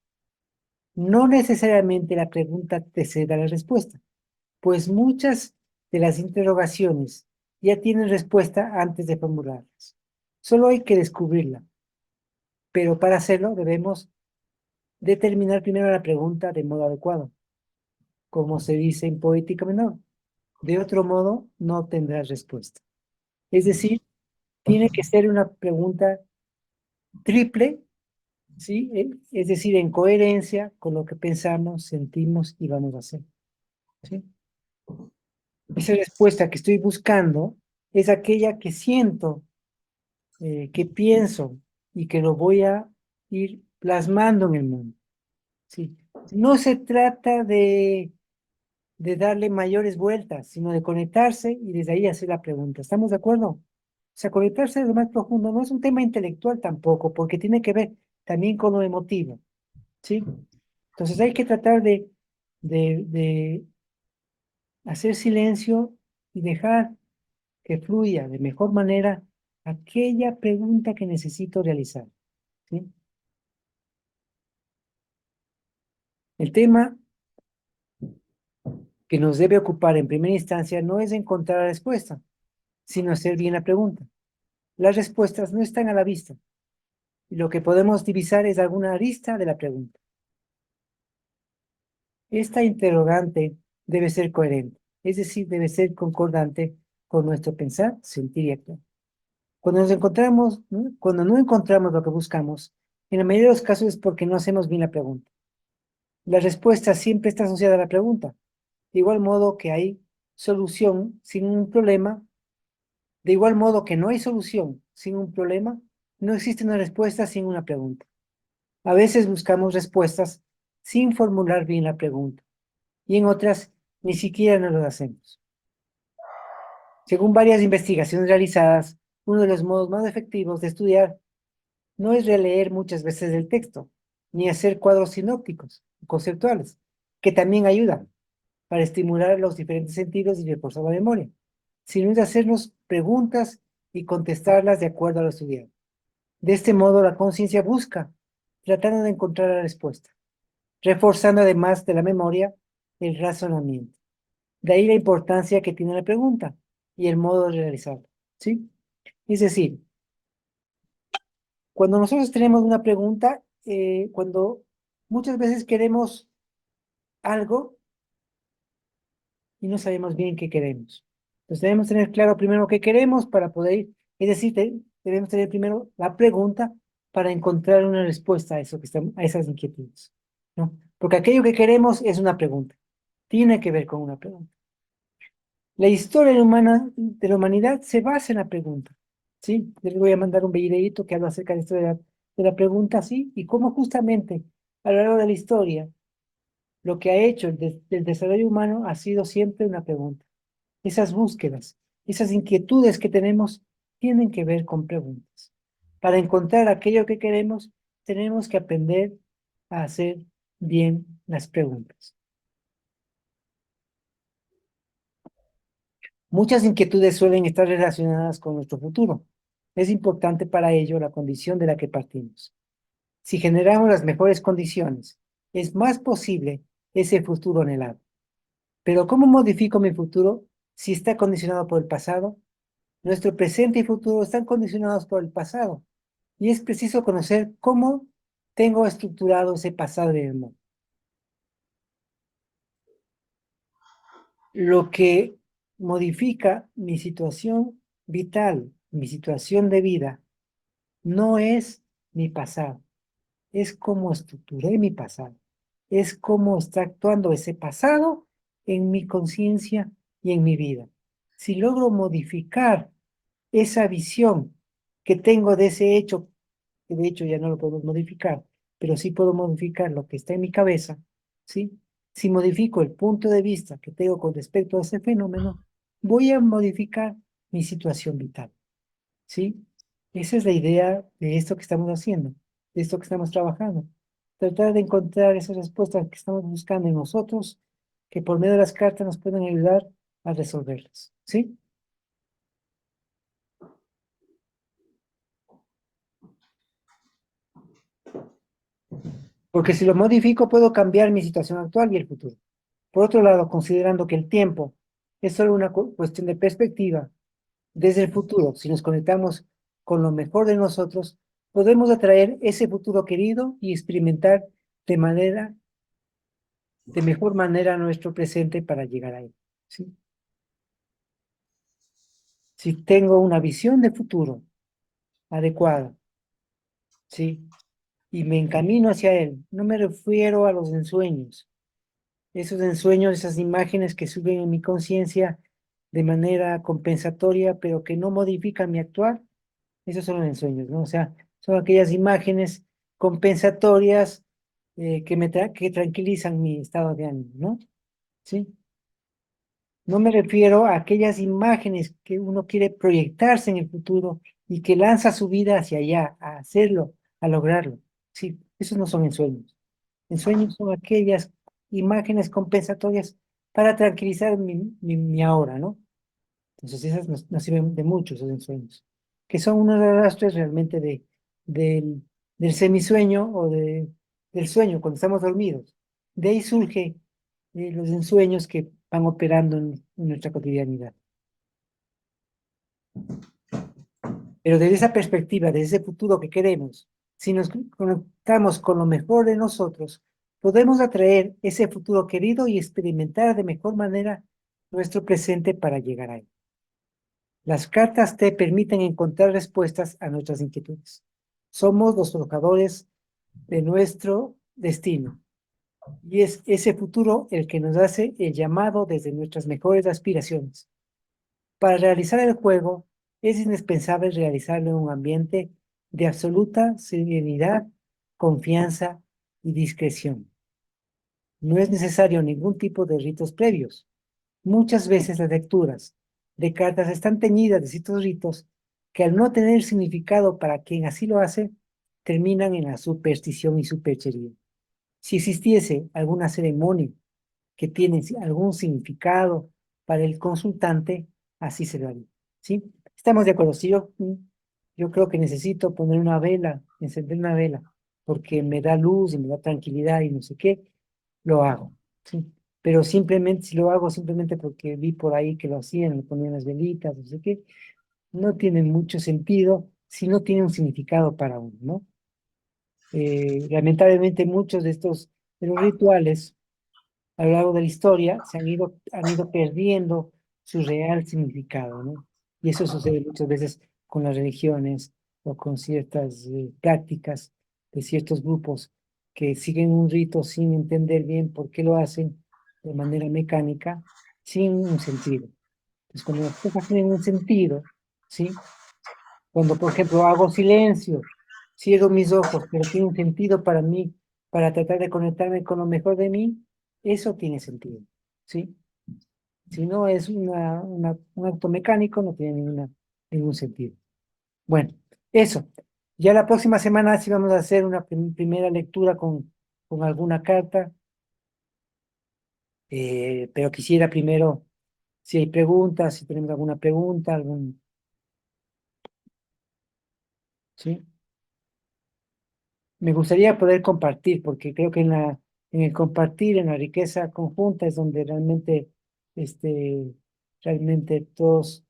No necesariamente la pregunta te da la respuesta, pues muchas de las interrogaciones ya tienen respuesta antes de formularlas. Solo hay que descubrirla. Pero para hacerlo debemos determinar primero la pregunta de modo adecuado, como se dice en poética menor. De otro modo, no tendrás respuesta. Es decir, tiene que ser una pregunta triple, ¿sí? Es decir, en coherencia con lo que pensamos, sentimos y vamos a hacer, ¿sí? Esa respuesta que estoy buscando es aquella que siento, que pienso y que lo voy a ir plasmando en el mundo, ¿sí? No se trata de darle mayores vueltas, sino de conectarse y desde ahí hacer la pregunta. ¿Estamos de acuerdo? O sea, conectarse es lo más profundo, no es un tema intelectual tampoco, porque tiene que ver también con lo emotivo, ¿sí? Entonces hay que tratar de hacer silencio y dejar que fluya de mejor manera aquella pregunta que necesito realizar, ¿sí? El tema que nos debe ocupar en primera instancia no es encontrar la respuesta, sino hacer bien la pregunta. Las respuestas no están a la vista, y lo que podemos divisar es alguna arista de la pregunta. Esta interrogante debe ser coherente, es decir, debe ser concordante con nuestro pensar, sentir y actuar. Cuando nos encontramos, ¿no? Cuando no encontramos lo que buscamos, en la mayoría de los casos es porque no hacemos bien la pregunta. La respuesta siempre está asociada a la pregunta, de igual modo que hay solución sin un problema, de igual modo que no hay solución sin un problema, no existe una respuesta sin una pregunta. A veces buscamos respuestas sin formular bien la pregunta, y en otras ni siquiera nos lo hacemos. Según varias investigaciones realizadas, uno de los modos más efectivos de estudiar no es releer muchas veces el texto, ni hacer cuadros sinópticos, conceptuales, que también ayudan para estimular los diferentes sentidos y reforzar la memoria, sino es hacernos preguntas y contestarlas de acuerdo a lo estudiado. De este modo, la conciencia busca, tratando de encontrar la respuesta, reforzando además de la memoria el razonamiento. De ahí la importancia que tiene la pregunta y el modo de realizarla, ¿sí? Es decir, cuando nosotros tenemos una pregunta, cuando muchas veces queremos algo y no sabemos bien qué queremos. Entonces debemos tener claro primero qué queremos para poder ir, es decir, debemos tener primero la pregunta para encontrar una respuesta a eso que estamos, a esas inquietudes, ¿no? Porque aquello que queremos es una pregunta, tiene que ver con una pregunta. La historia de la humanidad se basa en la pregunta, ¿sí? Les voy a mandar un videíto que habla acerca de esto de la pregunta, ¿sí? Y cómo justamente a lo largo de la historia lo que ha hecho el desarrollo humano ha sido siempre una pregunta. Esas búsquedas, esas inquietudes que tenemos tienen que ver con preguntas. Para encontrar aquello que queremos, tenemos que aprender a hacer bien las preguntas. Muchas inquietudes suelen estar relacionadas con nuestro futuro. Es importante para ello la condición de la que partimos. Si generamos las mejores condiciones, es más posible ese futuro anhelado. Pero ¿cómo modifico mi futuro si está condicionado por el pasado? Nuestro presente y futuro están condicionados por el pasado. Y es preciso conocer cómo tengo estructurado ese pasado en el mundo. Lo que modifica mi situación vital, mi situación de vida, no es mi pasado, es cómo estructuré mi pasado, es cómo está actuando ese pasado en mi conciencia y en mi vida. Si logro modificar esa visión que tengo de ese hecho, que de hecho ya no lo podemos modificar, pero sí puedo modificar lo que está en mi cabeza, ¿sí? Si modifico el punto de vista que tengo con respecto a ese fenómeno, voy a modificar mi situación vital, ¿sí? Esa es la idea de esto que estamos haciendo, de esto que estamos trabajando. Tratar de encontrar esas respuestas que estamos buscando en nosotros, que por medio de las cartas nos pueden ayudar a resolverlas, ¿sí? Porque si lo modifico, puedo cambiar mi situación actual y el futuro. Por otro lado, considerando que el tiempo es solo una cuestión de perspectiva, desde el futuro, si nos conectamos con lo mejor de nosotros, podemos atraer ese futuro querido y experimentar de mejor manera nuestro presente para llegar a él, ¿sí? Si tengo una visión de futuro adecuada, ¿sí? Y me encamino hacia él, no me refiero a los ensueños, esos ensueños, esas imágenes que suben en mi conciencia de manera compensatoria, pero que no modifican mi actuar, esos son los ensueños, ¿no? O sea, son aquellas imágenes compensatorias que tranquilizan mi estado de ánimo, ¿no? ¿Sí? No me refiero a aquellas imágenes que uno quiere proyectarse en el futuro y que lanza su vida hacia allá, a hacerlo, a lograrlo. Sí, esos no son ensueños. Ensueños son aquellas imágenes compensatorias para tranquilizar mi ahora, ¿no? Entonces esas nos sirven de mucho, esos ensueños, que son unos arrastres realmente del semisueño o del sueño cuando estamos dormidos. De ahí surge los ensueños que van operando en nuestra cotidianidad. Pero desde esa perspectiva, desde ese futuro que queremos, si nos conectamos con lo mejor de nosotros, podemos atraer ese futuro querido y experimentar de mejor manera nuestro presente para llegar a él. Las cartas te permiten encontrar respuestas a nuestras inquietudes. Somos los forjadores de nuestro destino. Y es ese futuro el que nos hace el llamado desde nuestras mejores aspiraciones. Para realizar el juego, es indispensable realizarlo en un ambiente de absoluta serenidad, confianza y discreción. No es necesario ningún tipo de ritos previos. Muchas veces las lecturas de cartas están teñidas de ciertos ritos que al no tener significado para quien así lo hace, terminan en la superstición y superchería. Si existiese alguna ceremonia que tiene algún significado para el consultante, así se lo haría. ¿Sí? Estamos de acuerdo. Si yo creo que necesito poner una vela, encender una vela, porque me da luz y me da tranquilidad y no sé qué, lo hago. ¿Sí? Pero simplemente, si lo hago simplemente porque vi por ahí que lo hacían, le ponían las velitas, no sé qué, no tiene mucho sentido si no tiene un significado para uno, ¿no? Lamentablemente muchos de los rituales a lo largo de la historia han ido perdiendo su real significado, ¿no? Y eso sucede muchas veces con las religiones o con ciertas prácticas de ciertos grupos que siguen un rito sin entender bien por qué lo hacen de manera mecánica, sin un sentido. Entonces, cuando las cosas tienen un sentido, ¿sí? Cuando, por ejemplo, hago silencio, cierro mis ojos, pero tiene un sentido para mí, para tratar de conectarme con lo mejor de mí, eso tiene sentido, ¿sí? Si no es un acto mecánico, no tiene ningún sentido. Bueno, eso. Ya la próxima semana sí vamos a hacer una primera lectura con alguna carta, pero quisiera primero, si hay preguntas, si tenemos alguna pregunta, ¿sí? Me gustaría poder compartir, porque creo que en el compartir, en la riqueza conjunta, es donde este, realmente todos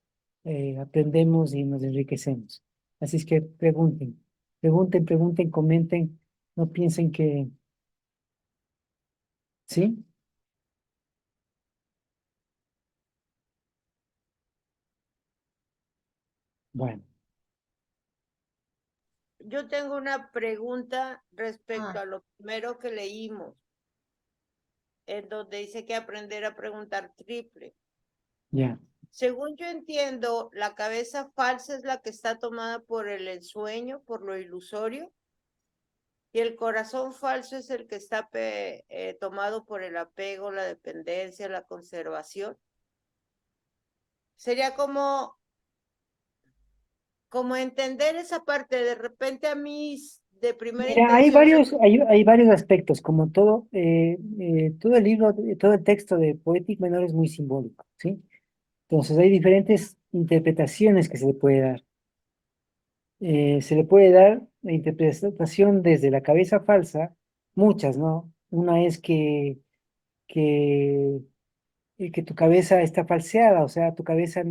aprendemos y nos enriquecemos. Así es que pregunten, comenten, no piensen que, ¿sí? Bueno, Yo tengo una pregunta respecto a lo primero que leímos, en donde dice que aprender a preguntar triple. ya. Según yo entiendo, la cabeza falsa es la que está tomada por el ensueño, por lo ilusorio, y el corazón falso es el que está tomado por el apego, la dependencia, la conservación. Sería como entender esa parte. De repente a mí, de primera Mira, intención, hay varios aspectos, como todo el libro, todo el texto de Poetic Menor es muy simbólico, ¿sí? Entonces hay diferentes interpretaciones que se le puede dar. Se le puede dar la interpretación desde la cabeza falsa, muchas, ¿no? Una es que, que tu cabeza está falseada, o sea, tu cabeza eh,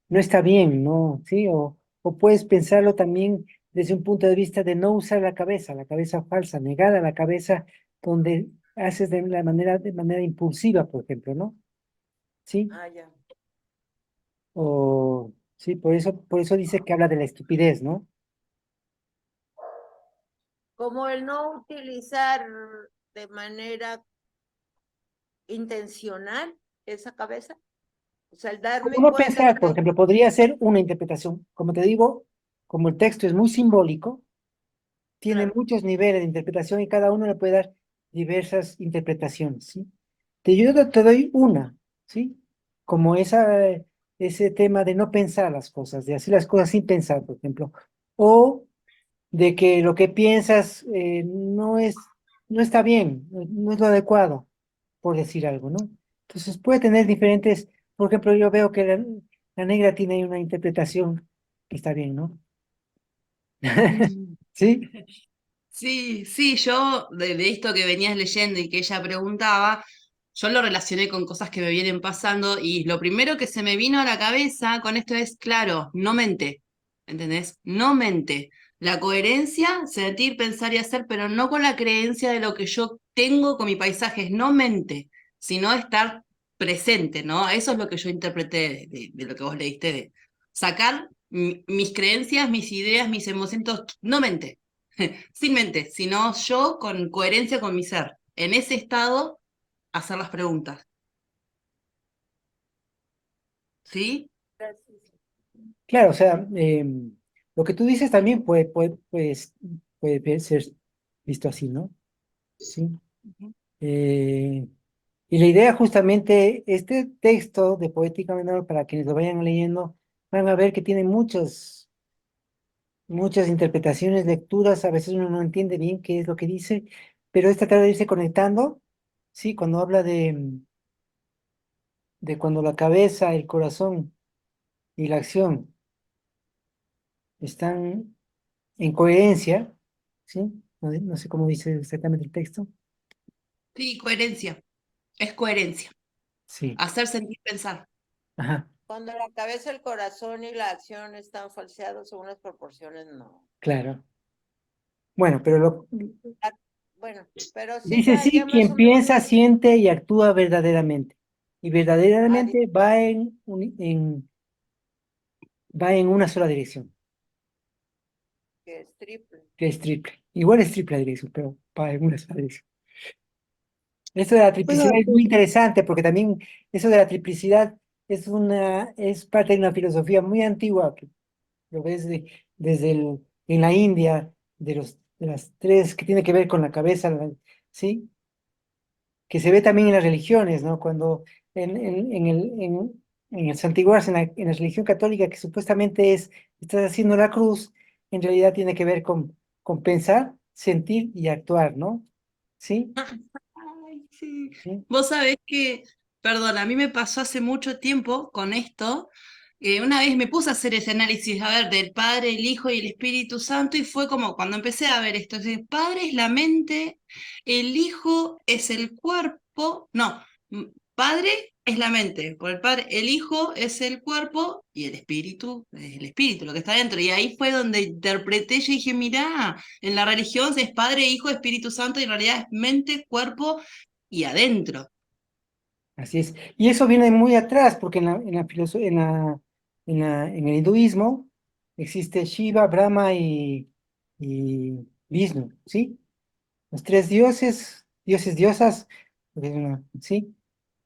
no está bien, ¿no? ¿Sí? O puedes pensarlo también desde un punto de vista de no usar la cabeza falsa, negada la cabeza, donde haces de manera impulsiva, por ejemplo, ¿no? ¿Sí? ah, ya. O, sí, por eso dice que habla de la estupidez, ¿no? Como el no utilizar de manera intencional esa cabeza. O sea, el Como darme no cuenta pensar, por que, ejemplo, podría ser una interpretación. Como te digo, como el texto es muy simbólico, tiene claro, muchos niveles de interpretación y cada uno le puede dar diversas interpretaciones, ¿sí? Te doy una, ¿sí? Como ese tema de no pensar las cosas, de hacer las cosas sin pensar, por ejemplo. O de que lo que piensas no está bien, no es lo adecuado, por decir algo, ¿no? Entonces puede tener diferentes, por ejemplo, yo veo que la negra tiene ahí una interpretación que está bien, ¿no? Mm. ¿Sí? Sí, sí, yo de esto que venías leyendo y que ella preguntaba, yo lo relacioné con cosas que me vienen pasando y lo primero que se me vino a la cabeza con esto es, claro, no mente, ¿entendés? No mente. La coherencia, sentir, pensar y hacer, pero no con la creencia de lo que yo tengo con mi paisaje, es no mente, sino estar presente, ¿no? Eso es lo que yo interpreté de lo que vos leíste, de sacar mis creencias, mis ideas, mis emociones, no mente. sin mente, sino yo con coherencia con mi ser. En ese estado, hacer las preguntas. ¿Sí? Claro, o sea, lo que tú dices también puede ser visto así, ¿no? Sí. Eh, y la idea justamente, este texto de Poética Menor, para quienes lo vayan leyendo, van a ver que tiene muchas interpretaciones, lecturas, a veces uno no entiende bien qué es lo que dice, pero es tratar de irse conectando, ¿sí? Cuando habla de cuando la cabeza, el corazón y la acción están en coherencia, ¿sí? No sé cómo dice exactamente el texto. Sí, coherencia. Es coherencia. Sí, Hacer sentir pensar. ajá, Cuando la cabeza, el corazón y la acción están falseados según las proporciones, no. claro. Bueno, pero La- Bueno, pero sí, dice ya sí, más quien o menos piensa, siente y actúa verdaderamente. Y adi- verdaderamente va en una sola dirección, que es triple. que es triple. Igual es triple la dirección, pero va en una sola dirección. Esto de la ¿Puedo triplicidad es hacer? muy interesante porque también eso de la triplicidad es parte de una filosofía muy antigua que lo ves en la India, de las tres que tiene que ver con la cabeza, ¿sí? Que se ve también en las religiones, ¿no? Cuando en el santiguarse, en la religión católica, que supuestamente estás haciendo la cruz, en realidad tiene que ver con pensar, sentir y actuar, ¿no? ¿Sí? Ay, sí. ¿Sí? Vos sabés que, perdón, a mí me pasó hace mucho tiempo con esto. Una vez me puse a hacer ese análisis, a ver, del Padre, el Hijo y el Espíritu Santo, y fue como cuando empecé a ver esto, el Padre es la mente, el Hijo es el cuerpo, no, Padre es la mente, por el Padre, el Hijo es el cuerpo y el Espíritu es el Espíritu, lo que está dentro. Y ahí fue donde interpreté, yo dije, mirá, en la religión es Padre, Hijo, Espíritu Santo, y en realidad es mente, cuerpo y adentro. Así es. Y eso viene muy atrás, porque en el hinduismo existe Shiva, Brahma y Vishnu, ¿sí? Los tres diosas, ¿sí?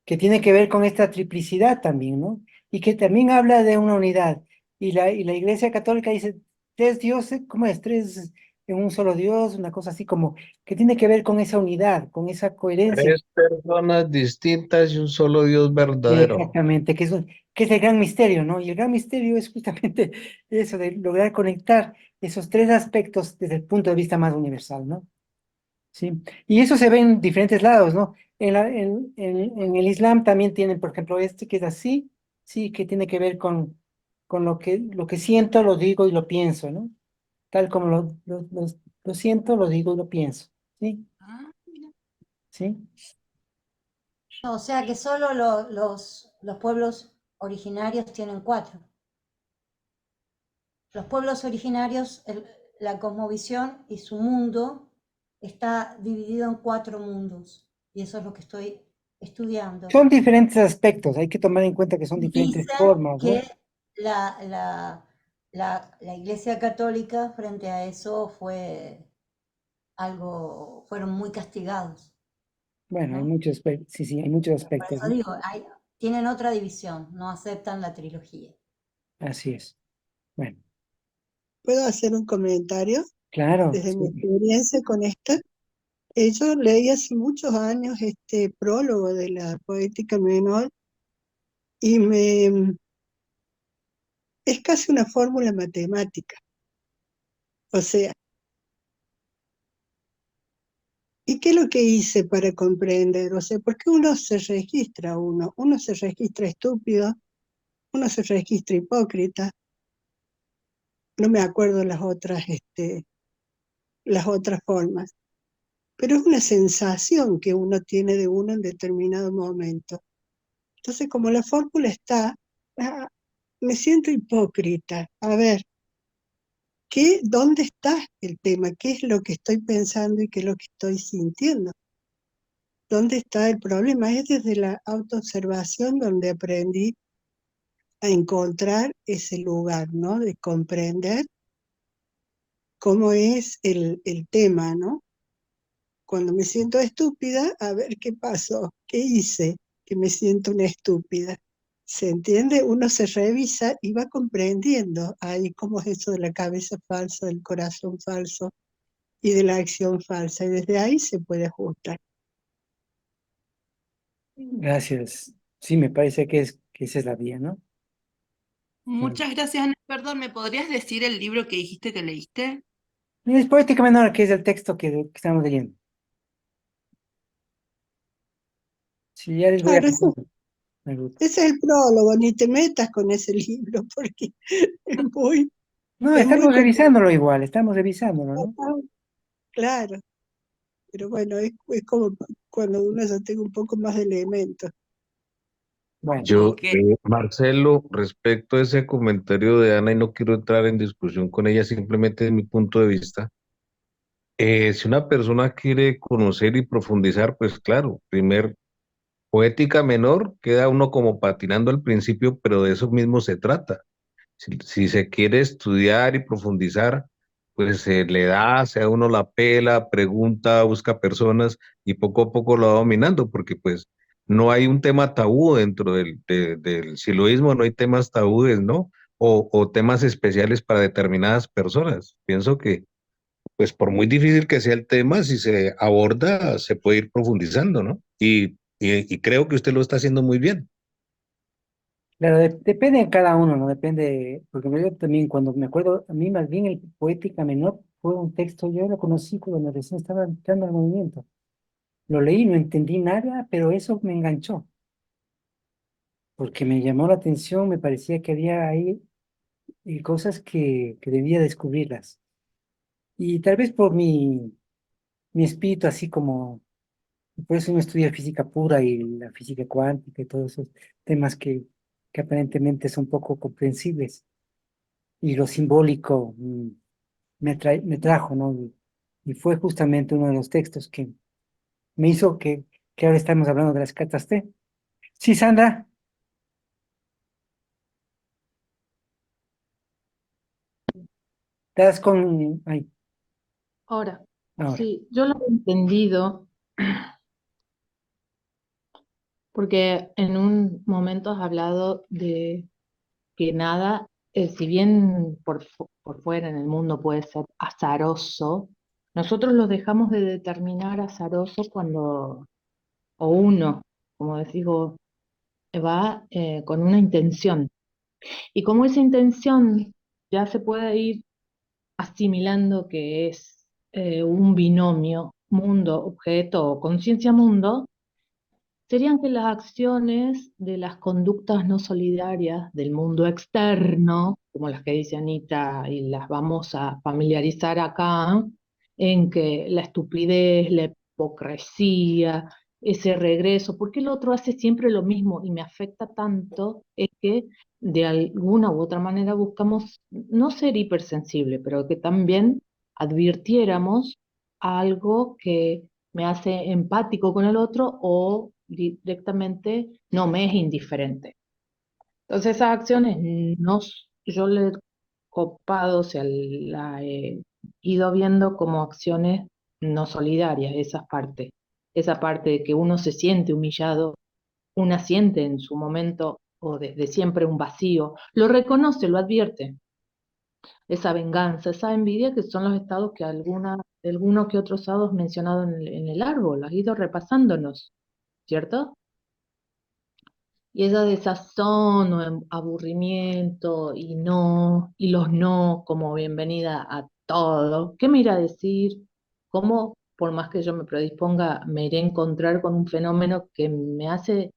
Que tiene que ver con esta triplicidad también, ¿no? Y que también habla de una unidad. Y la Iglesia Católica dice, tres dioses, ¿cómo es? Tres en un solo Dios, una cosa así como, que tiene que ver con esa unidad, con esa coherencia. Tres personas distintas y un solo Dios verdadero. Exactamente, que es el gran misterio, ¿no? Y el gran misterio es justamente eso, de lograr conectar esos tres aspectos desde el punto de vista más universal, ¿no? Sí, y eso se ve en diferentes lados, ¿no? En el Islam también tienen, por ejemplo, este que es así, sí, que tiene que ver con lo que siento, lo digo y lo pienso, ¿no? Tal como lo siento, lo digo y lo pienso, ¿sí? Ah, mira. ¿Sí? O sea que solo los pueblos originarios tienen cuatro. Los pueblos originarios, la cosmovisión y su mundo está dividido en cuatro mundos. Y eso es lo que estoy estudiando. Son diferentes aspectos, hay que tomar en cuenta que son diferentes Dicen formas, que ¿no? la Iglesia Católica frente a eso fueron muy castigados, Bueno, hay ¿no? muchos aspectos, sí, sí, hay muchos Por aspectos, eso ¿no? digo, tienen otra división, no aceptan la trilogía. Así es. Bueno, ¿Puedo hacer un comentario claro, desde mi sí. experiencia con esto? Yo leí hace muchos años este prólogo de la Poética Menor y es casi una fórmula matemática. O sea, ¿y qué es lo que hice para comprender? O sea, porque uno se registra estúpido, uno se registra hipócrita, no me acuerdo las otras formas, pero es una sensación que uno tiene de uno en determinado momento. Entonces, como la fórmula está, ah, me siento hipócrita. A ver, ¿dónde está el tema? ¿Qué es lo que estoy pensando y qué es lo que estoy sintiendo? ¿Dónde está el problema? Es desde la autoobservación donde aprendí a encontrar ese lugar, ¿no? De comprender cómo es el tema, ¿no? Cuando me siento estúpida, a ver qué pasó, qué hice, que me siento una estúpida. ¿Se entiende? Uno se revisa y va comprendiendo ahí cómo es eso de la cabeza falsa, del corazón falso y de la acción falsa. Y desde ahí se puede ajustar. Gracias. Sí, me parece que esa es la vía, ¿no? Muchas gracias, Ana. Perdón, ¿me podrías decir el libro que dijiste que leíste? Y es Poética Menor, que es el texto que estamos leyendo. Sí, ya les voy a Claro, pasar. Me gusta. ese es el prólogo, ni te metas con ese libro porque es muy, No, es muy estamos complicado. revisándolo igual, estamos revisándolo, ¿no? Claro, pero bueno, es como cuando uno ya tiene un poco más de elementos. Bueno, Yo, Ok. Marcelo, respecto a ese comentario de Ana, y no quiero entrar en discusión con ella, simplemente de mi punto de vista, si una persona quiere conocer y profundizar, pues claro, primer poética menor, queda uno como patinando al principio, pero de eso mismo se trata. Si se quiere estudiar y profundizar, pues se le da, se da uno la pela, pregunta, busca personas y poco a poco lo va dominando, porque pues no hay un tema tabú dentro del siloísmo, no hay temas tabúes, ¿no? O temas especiales para determinadas personas. Pienso que, pues por muy difícil que sea el tema, si se aborda, se puede ir profundizando, ¿no? Y creo que usted lo está haciendo muy bien. claro, depende de cada uno, ¿no? Depende, porque yo también cuando me acuerdo, a mí más bien el Poética Menor fue un texto, yo lo conocí cuando recién estaba entrando al movimiento. Lo leí, no entendí nada, pero eso me enganchó, porque me llamó la atención, me parecía que había ahí cosas que debía descubrirlas. Y tal vez por mi espíritu, así como, por eso uno estudia física pura y la física cuántica y todos esos temas que aparentemente son poco comprensibles. Y lo simbólico me trajo, ¿no? Y fue justamente uno de los textos que me hizo que ahora estamos hablando de las cartas T. Sí, Sandra, estás con... Ay, Ahora, ahora. sí, yo lo he entendido porque en un momento has hablado de que nada, si bien por fuera en el mundo puede ser azaroso, nosotros lo dejamos de determinar azaroso cuando, o uno, como decís vos, va con una intención. Y como esa intención ya se puede ir asimilando que es un binomio mundo-objeto o conciencia-mundo, serían que las acciones de las conductas no solidarias del mundo externo, como las que dice Anita, y las vamos a familiarizar acá, en que la estupidez, la hipocresía, ese regreso, porque el otro hace siempre lo mismo y me afecta tanto, es que de alguna u otra manera buscamos no ser hipersensible, pero que también advirtiéramos algo que me hace empático con el otro o directamente no me es indiferente. Entonces esas acciones no, yo le he copado, o sea, la he ido viendo como acciones no solidarias, esa parte de que uno se siente humillado, una siente en su momento o desde siempre un vacío, lo reconoce, lo advierte, esa venganza, esa envidia, que son los estados que algunos que otros estados mencionados en el árbol, has ido repasándonos, ¿cierto? Y esa desazón o aburrimiento y los no como bienvenida a todo, ¿qué me irá a decir? ¿Cómo, por más que yo me predisponga, me iré a encontrar con un fenómeno que me hace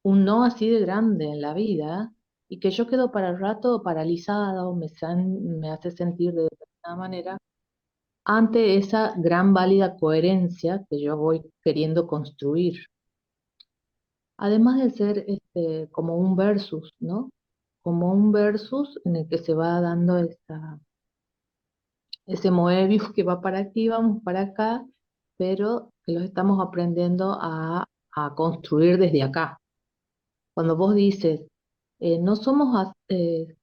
un no así de grande en la vida y que yo quedo para el rato paralizada o me hace sentir de determinada manera ante esa gran válida coherencia que yo voy queriendo construir? Además de ser como un versus, ¿no? Como un versus en el que se va dando ese Moebius que va para aquí, vamos para acá, pero que los estamos aprendiendo a construir desde acá. Cuando vos dices, no somos, en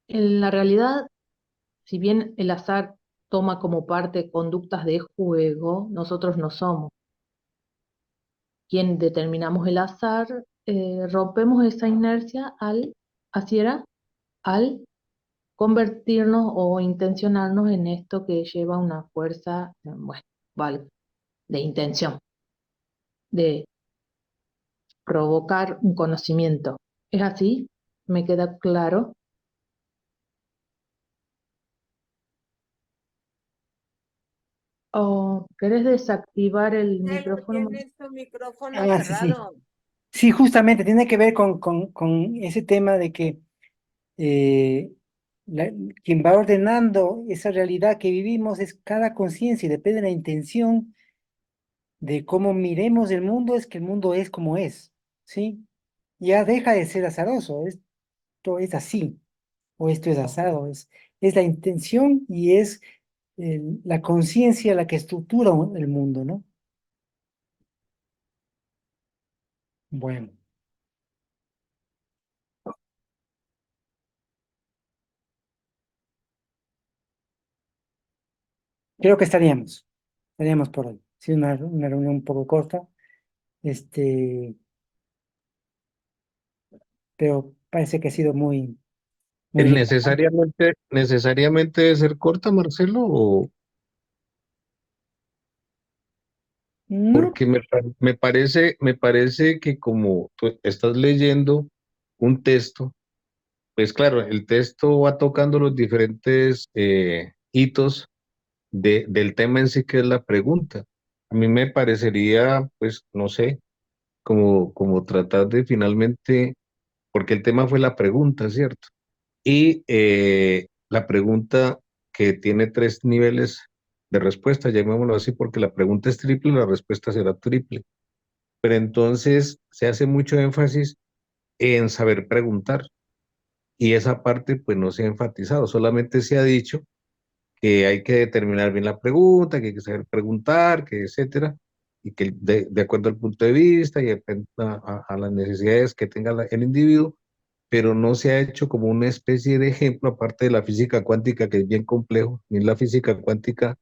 la realidad, si bien el azar toma como parte conductas de juego, nosotros no somos quien determinamos el azar, rompemos esa inercia así era, al convertirnos o intencionarnos en esto que lleva una fuerza, bueno, vale, de intención, de provocar un conocimiento. ¿Es así? ¿Me queda claro? ¿O querés desactivar el Marcelo, micrófono? tienes tu micrófono Ah, sí, sí. cerrado. Sí, justamente tiene que ver con ese tema de que eh, quien va ordenando esa realidad que vivimos es cada conciencia y depende de la intención de cómo miremos el mundo, es que el mundo es como es, ¿sí? Ya deja de ser azaroso, esto es así, o esto es azaro, es la intención y es la conciencia la que estructura el mundo, ¿no? Bueno, creo que estaríamos por hoy. Sí, una reunión un poco corta, este, pero parece que ha sido muy ¿El relajante. necesariamente debe ser corta, Marcelo? ¿O No, porque me parece que como tú estás leyendo un texto, pues claro, el texto va tocando los diferentes hitos del tema en sí que es la pregunta. A mí me parecería, pues, no sé, como tratar de finalmente, porque el tema fue la pregunta, ¿cierto? Y la pregunta que tiene tres niveles de respuesta, llamémoslo así, porque la pregunta es triple, la respuesta será triple. Pero entonces se hace mucho énfasis en saber preguntar y esa parte pues no se ha enfatizado, solamente se ha dicho que hay que determinar bien la pregunta, que hay que saber preguntar, que etcétera, y que de acuerdo al punto de vista y a las necesidades que tenga el individuo, pero no se ha hecho como una especie de ejemplo, aparte de la física cuántica, que es bien complejo, ni la física cuántica,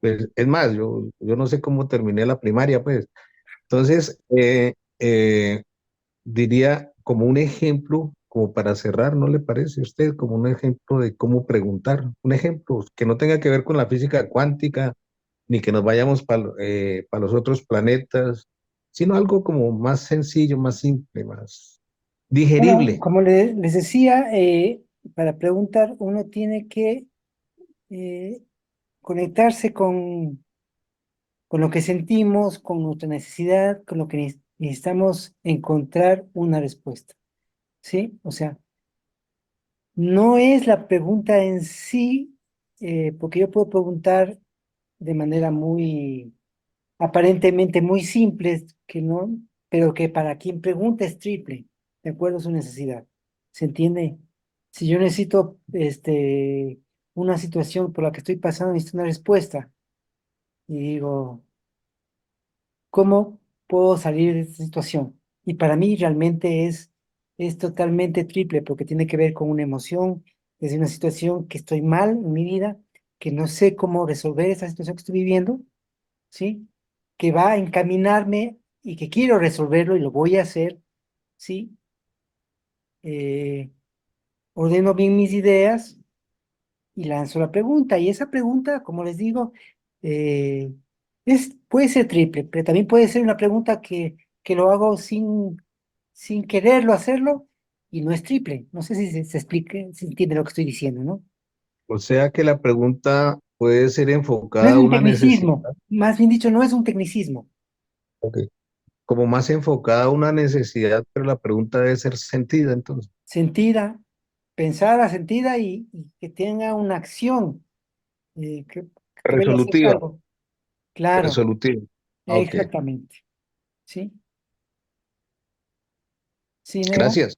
pues es más, yo no sé cómo terminé la primaria, pues. Entonces, diría como un ejemplo, como para cerrar, ¿no le parece a usted? Como un ejemplo de cómo preguntar, un ejemplo que no tenga que ver con la física cuántica, ni que nos vayamos para los otros planetas, sino algo como más sencillo, más simple, más bueno, digerible. como les decía, para preguntar uno tiene que eh, conectarse con lo que sentimos, con nuestra necesidad, con lo que necesitamos encontrar una respuesta, ¿sí? O sea, no es la pregunta en sí, porque yo puedo preguntar de manera muy, aparentemente muy simple, que no, pero que para quien pregunta es triple, de acuerdo a su necesidad. ¿Se entiende? Si yo necesito, una situación por la que estoy pasando, necesito una respuesta, y digo, ¿cómo puedo salir de esta situación? Y para mí realmente es totalmente triple porque tiene que ver con una emoción, desde una situación que estoy mal en mi vida, que no sé cómo resolver esa situación que estoy viviendo, ¿sí? Que va a encaminarme y que quiero resolverlo y lo voy a hacer, ¿sí? Eh, ordeno bien mis ideas y lanzo la pregunta. Y esa pregunta, como les digo, eh, puede ser triple, pero también puede ser una pregunta que lo hago sin quererlo hacerlo y no es triple. No sé si se explique, si entiende lo que estoy diciendo, ¿no? O sea que la pregunta puede ser No enfocada es a un una necesidad, tecnicismo, más bien dicho, no es un tecnicismo. ok, como más enfocada a una necesidad, pero la pregunta debe ser sentida entonces, Sentida, pensada, sentida y que tenga una acción, que vaya a hacer resolutiva, algo. Claro, resolutiva. Ok, exactamente. ¿Sí? Sí, Neo, gracias.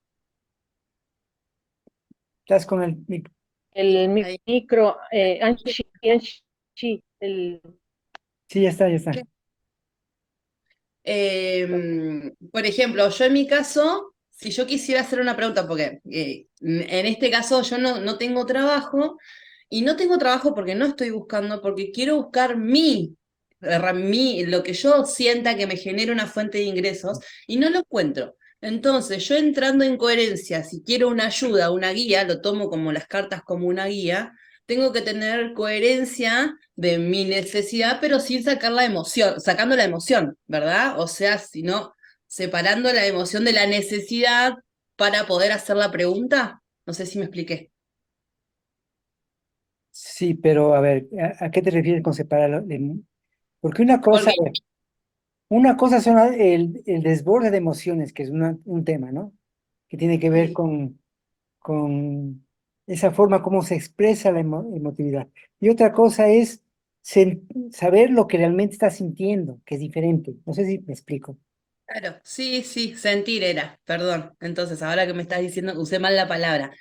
estás con el El Ahí. micro, Angie, Sí, ya está, ya está. Por ejemplo, yo en mi caso, si yo quisiera hacer una pregunta, porque en este caso yo no tengo trabajo y no tengo trabajo porque no estoy buscando, porque quiero buscar lo que yo sienta que me genere una fuente de ingresos y no lo encuentro. Entonces, yo entrando en coherencia, si quiero una ayuda, una guía, lo tomo como las cartas como una guía, tengo que tener coherencia de mi necesidad, pero sin sacar la emoción, sacando la emoción, ¿verdad? O sea, sino separando la emoción de la necesidad para poder hacer la pregunta. No sé si me expliqué. Sí, pero a ver, ¿a qué te refieres con separarlo? Porque una cosa, Porque, a ver, una cosa son el desborde de emociones, que es un tema, ¿no? Que tiene que ver sí, con esa forma como se expresa la emotividad. Y otra cosa es saber lo que realmente estás sintiendo, que es diferente. No sé si me explico. claro, sí, sí, sentir era, perdón. Entonces, ahora que me estás diciendo, usé mal la palabra.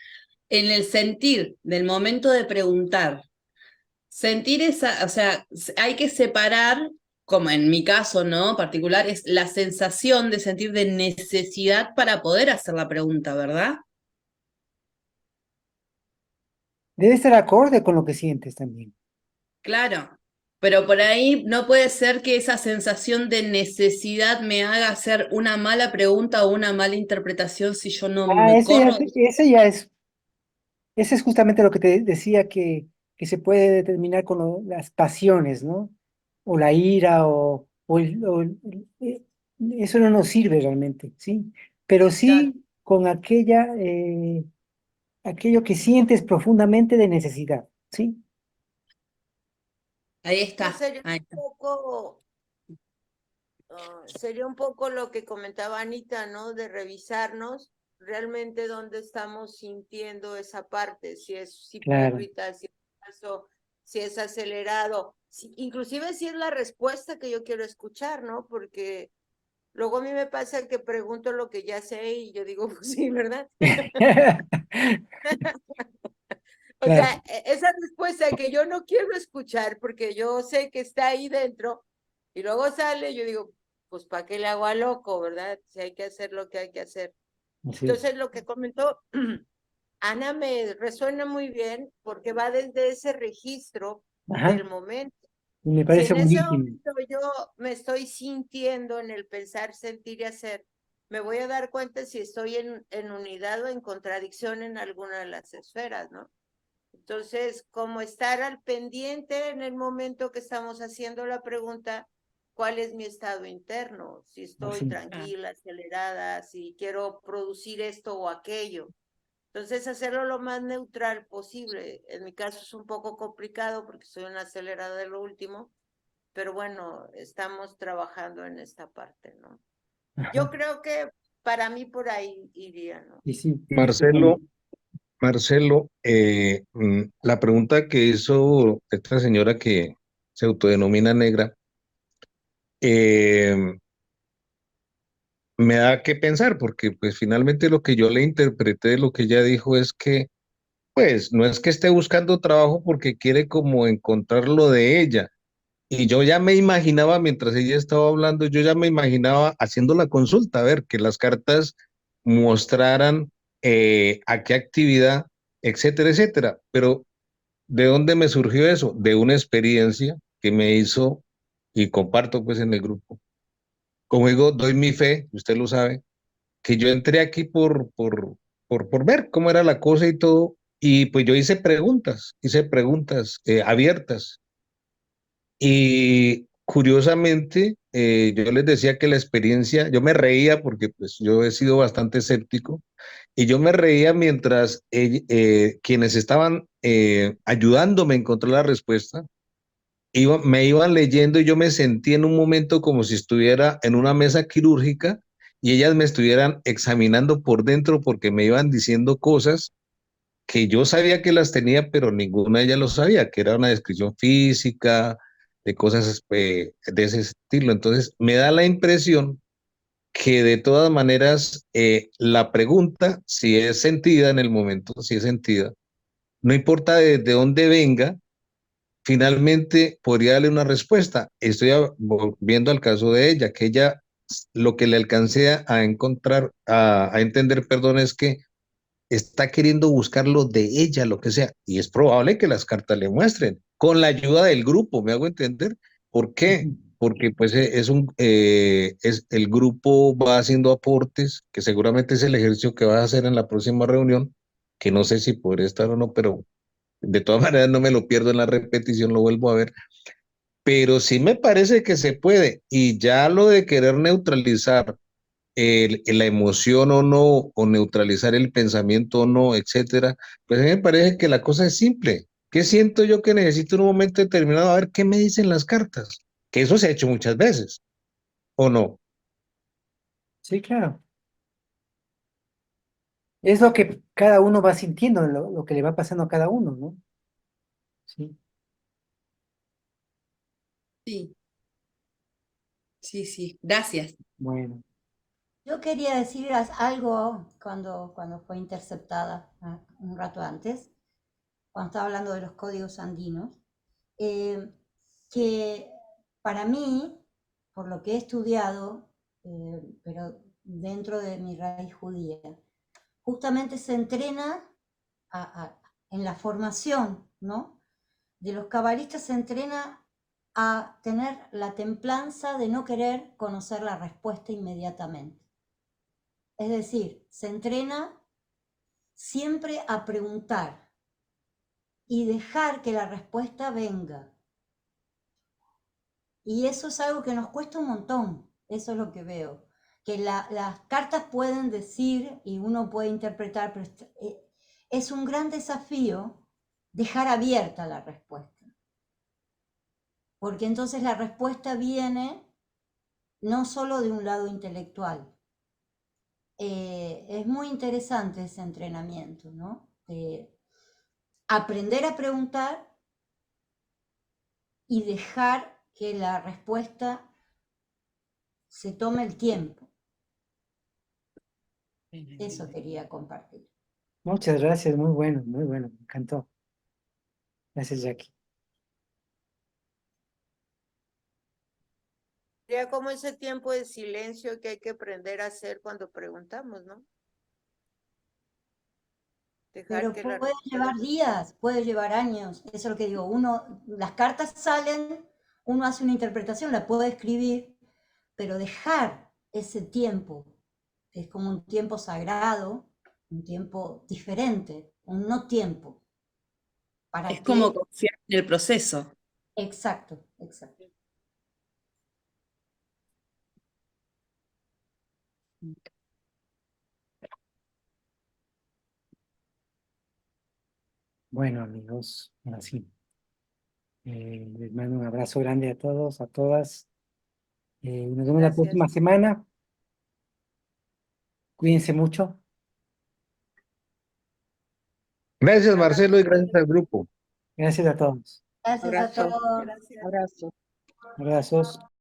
En el sentir del momento de preguntar, sentir esa, o sea, hay que separar, como en mi caso, ¿no? Particular, es la sensación de sentir de necesidad para poder hacer la pregunta, ¿verdad? Debe estar acorde con lo que sientes también. Claro. Pero por ahí no puede ser que esa sensación de necesidad me haga hacer una mala pregunta o una mala interpretación si yo no Ah, me corro. ese es justamente lo que te decía que se puede determinar con las pasiones, ¿no? O la ira eso no nos sirve realmente, ¿sí? Pero Claro, sí con aquello que sientes profundamente de necesidad, ¿sí? ahí Entonces está. Ahí está. sería un poco lo que comentaba Anita, ¿no? De revisarnos realmente dónde estamos sintiendo esa parte, si es Claro. hipócrita, si es falso, si es acelerado, inclusive si es la respuesta que yo quiero escuchar, ¿no? Porque luego a mí me pasa que pregunto lo que ya sé y yo digo, pues sí, ¿verdad? O Claro. sea, esa respuesta que yo no quiero escuchar porque yo sé que está ahí dentro y luego sale, yo digo, pues ¿para qué le hago a loco, verdad? Si hay que hacer lo que hay que hacer. Así es. Entonces, lo que comentó Ana me resuena muy bien porque va desde ese registro Ajá. del momento. Y me Si parece en ese buenísimo. momento yo me estoy sintiendo en el pensar, sentir y hacer, me voy a dar cuenta si estoy en unidad o en contradicción en alguna de las esferas, ¿no? Entonces, como estar al pendiente en el momento que estamos haciendo la pregunta, ¿cuál es mi estado interno? Si estoy Así. Ah, tranquila, acelerada, si quiero producir esto o aquello. Entonces, hacerlo lo más neutral posible. En mi caso es un poco complicado porque soy una acelerada de lo último, pero bueno, estamos trabajando en esta parte, ¿no? Yo Ajá. creo que para mí por ahí iría, ¿no? Y sí. Marcelo, Marcelo, la pregunta que hizo esta señora que se autodenomina negra, eh, me da que pensar, porque pues finalmente lo que yo le interpreté de lo que ella dijo es que, pues, no es que esté buscando trabajo porque quiere como encontrar lo de ella. Y yo ya me imaginaba, mientras ella estaba hablando, yo ya me imaginaba haciendo la consulta, a ver, que las cartas mostraran a qué actividad, etcétera, etcétera. Pero ¿de dónde me surgió eso? De una experiencia que me hizo y comparto pues en el grupo. Como digo, doy mi fe, usted lo sabe, que yo entré aquí por ver cómo era la cosa y todo, y pues yo hice preguntas abiertas. Y curiosamente, yo les decía que la experiencia, yo me reía porque pues yo he sido bastante escéptico, y yo me reía mientras quienes estaban ayudándome a encontrar la respuesta, me iban leyendo y yo me sentí en un momento como si estuviera en una mesa quirúrgica y ellas me estuvieran examinando por dentro porque me iban diciendo cosas que yo sabía que las tenía, pero ninguna de ellas lo sabía, que era una descripción física, de cosas de ese estilo. Entonces, me da la impresión que de todas maneras la pregunta, si es sentida en el momento, si es sentida, no importa de dónde venga, finalmente podría darle una respuesta. Estoy volviendo al caso de ella, que ella lo que le alcancé a encontrar, a entender, perdón, es que está queriendo buscar lo de ella, lo que sea, y es probable que las cartas le muestren, con la ayuda del grupo, ¿me hago entender? ¿Por qué? Ujú. Porque pues el grupo va haciendo aportes, que seguramente es el ejercicio que vas a hacer en la próxima reunión, que no sé si podré estar o no, pero de todas maneras no me lo pierdo en la repetición, lo vuelvo a ver, pero sí me parece que se puede, y ya lo de querer neutralizar la emoción o no, o neutralizar el pensamiento o no, etcétera, pues a mí me parece que la cosa es simple. ¿Qué siento yo que necesito en un momento determinado? A ver qué me dicen las cartas. Que eso se ha hecho muchas veces, ¿o no? Sí, claro. Es lo que cada uno va sintiendo, lo que le va pasando a cada uno, ¿no? Sí, Sí, sí, sí. Gracias. bueno. Yo quería decir algo cuando fue interceptada un rato antes, cuando estaba hablando de los códigos andinos, eh, que para mí, por lo que he estudiado, pero dentro de mi raíz judía, justamente se entrena en la formación, ¿no? De los cabalistas se entrena a tener la templanza de no querer conocer la respuesta inmediatamente. Es decir, se entrena siempre a preguntar y dejar que la respuesta venga. Y eso es algo que nos cuesta un montón, eso es lo que veo. Que las cartas pueden decir y uno puede interpretar, pero es un gran desafío dejar abierta la respuesta. Porque entonces la respuesta viene no solo de un lado intelectual. Es muy interesante ese entrenamiento, ¿no? Aprender a preguntar y dejar que la respuesta se tome el tiempo. Eso quería compartir. Muchas gracias, muy bueno, me encantó. Gracias, Jackie. Ya como ese tiempo de silencio que hay que aprender a hacer cuando preguntamos, ¿no? Dejar Pero que la puede llevar días, puede llevar años. Eso es lo que digo. Las cartas salen, uno hace una interpretación, la puede escribir, pero dejar ese tiempo, que es como un tiempo sagrado, un tiempo diferente, un no tiempo, para Es que... como confiar en el proceso. Exacto, exacto. Bueno, amigos, así. Les mando un abrazo grande a todos, a todas. Nos vemos la Gracias. próxima semana. Cuídense mucho. Gracias, Un abrazo. Marcelo, y gracias al grupo. Gracias a todos. Gracias a Abrazo. todos. Gracias. Abrazo. Abrazos.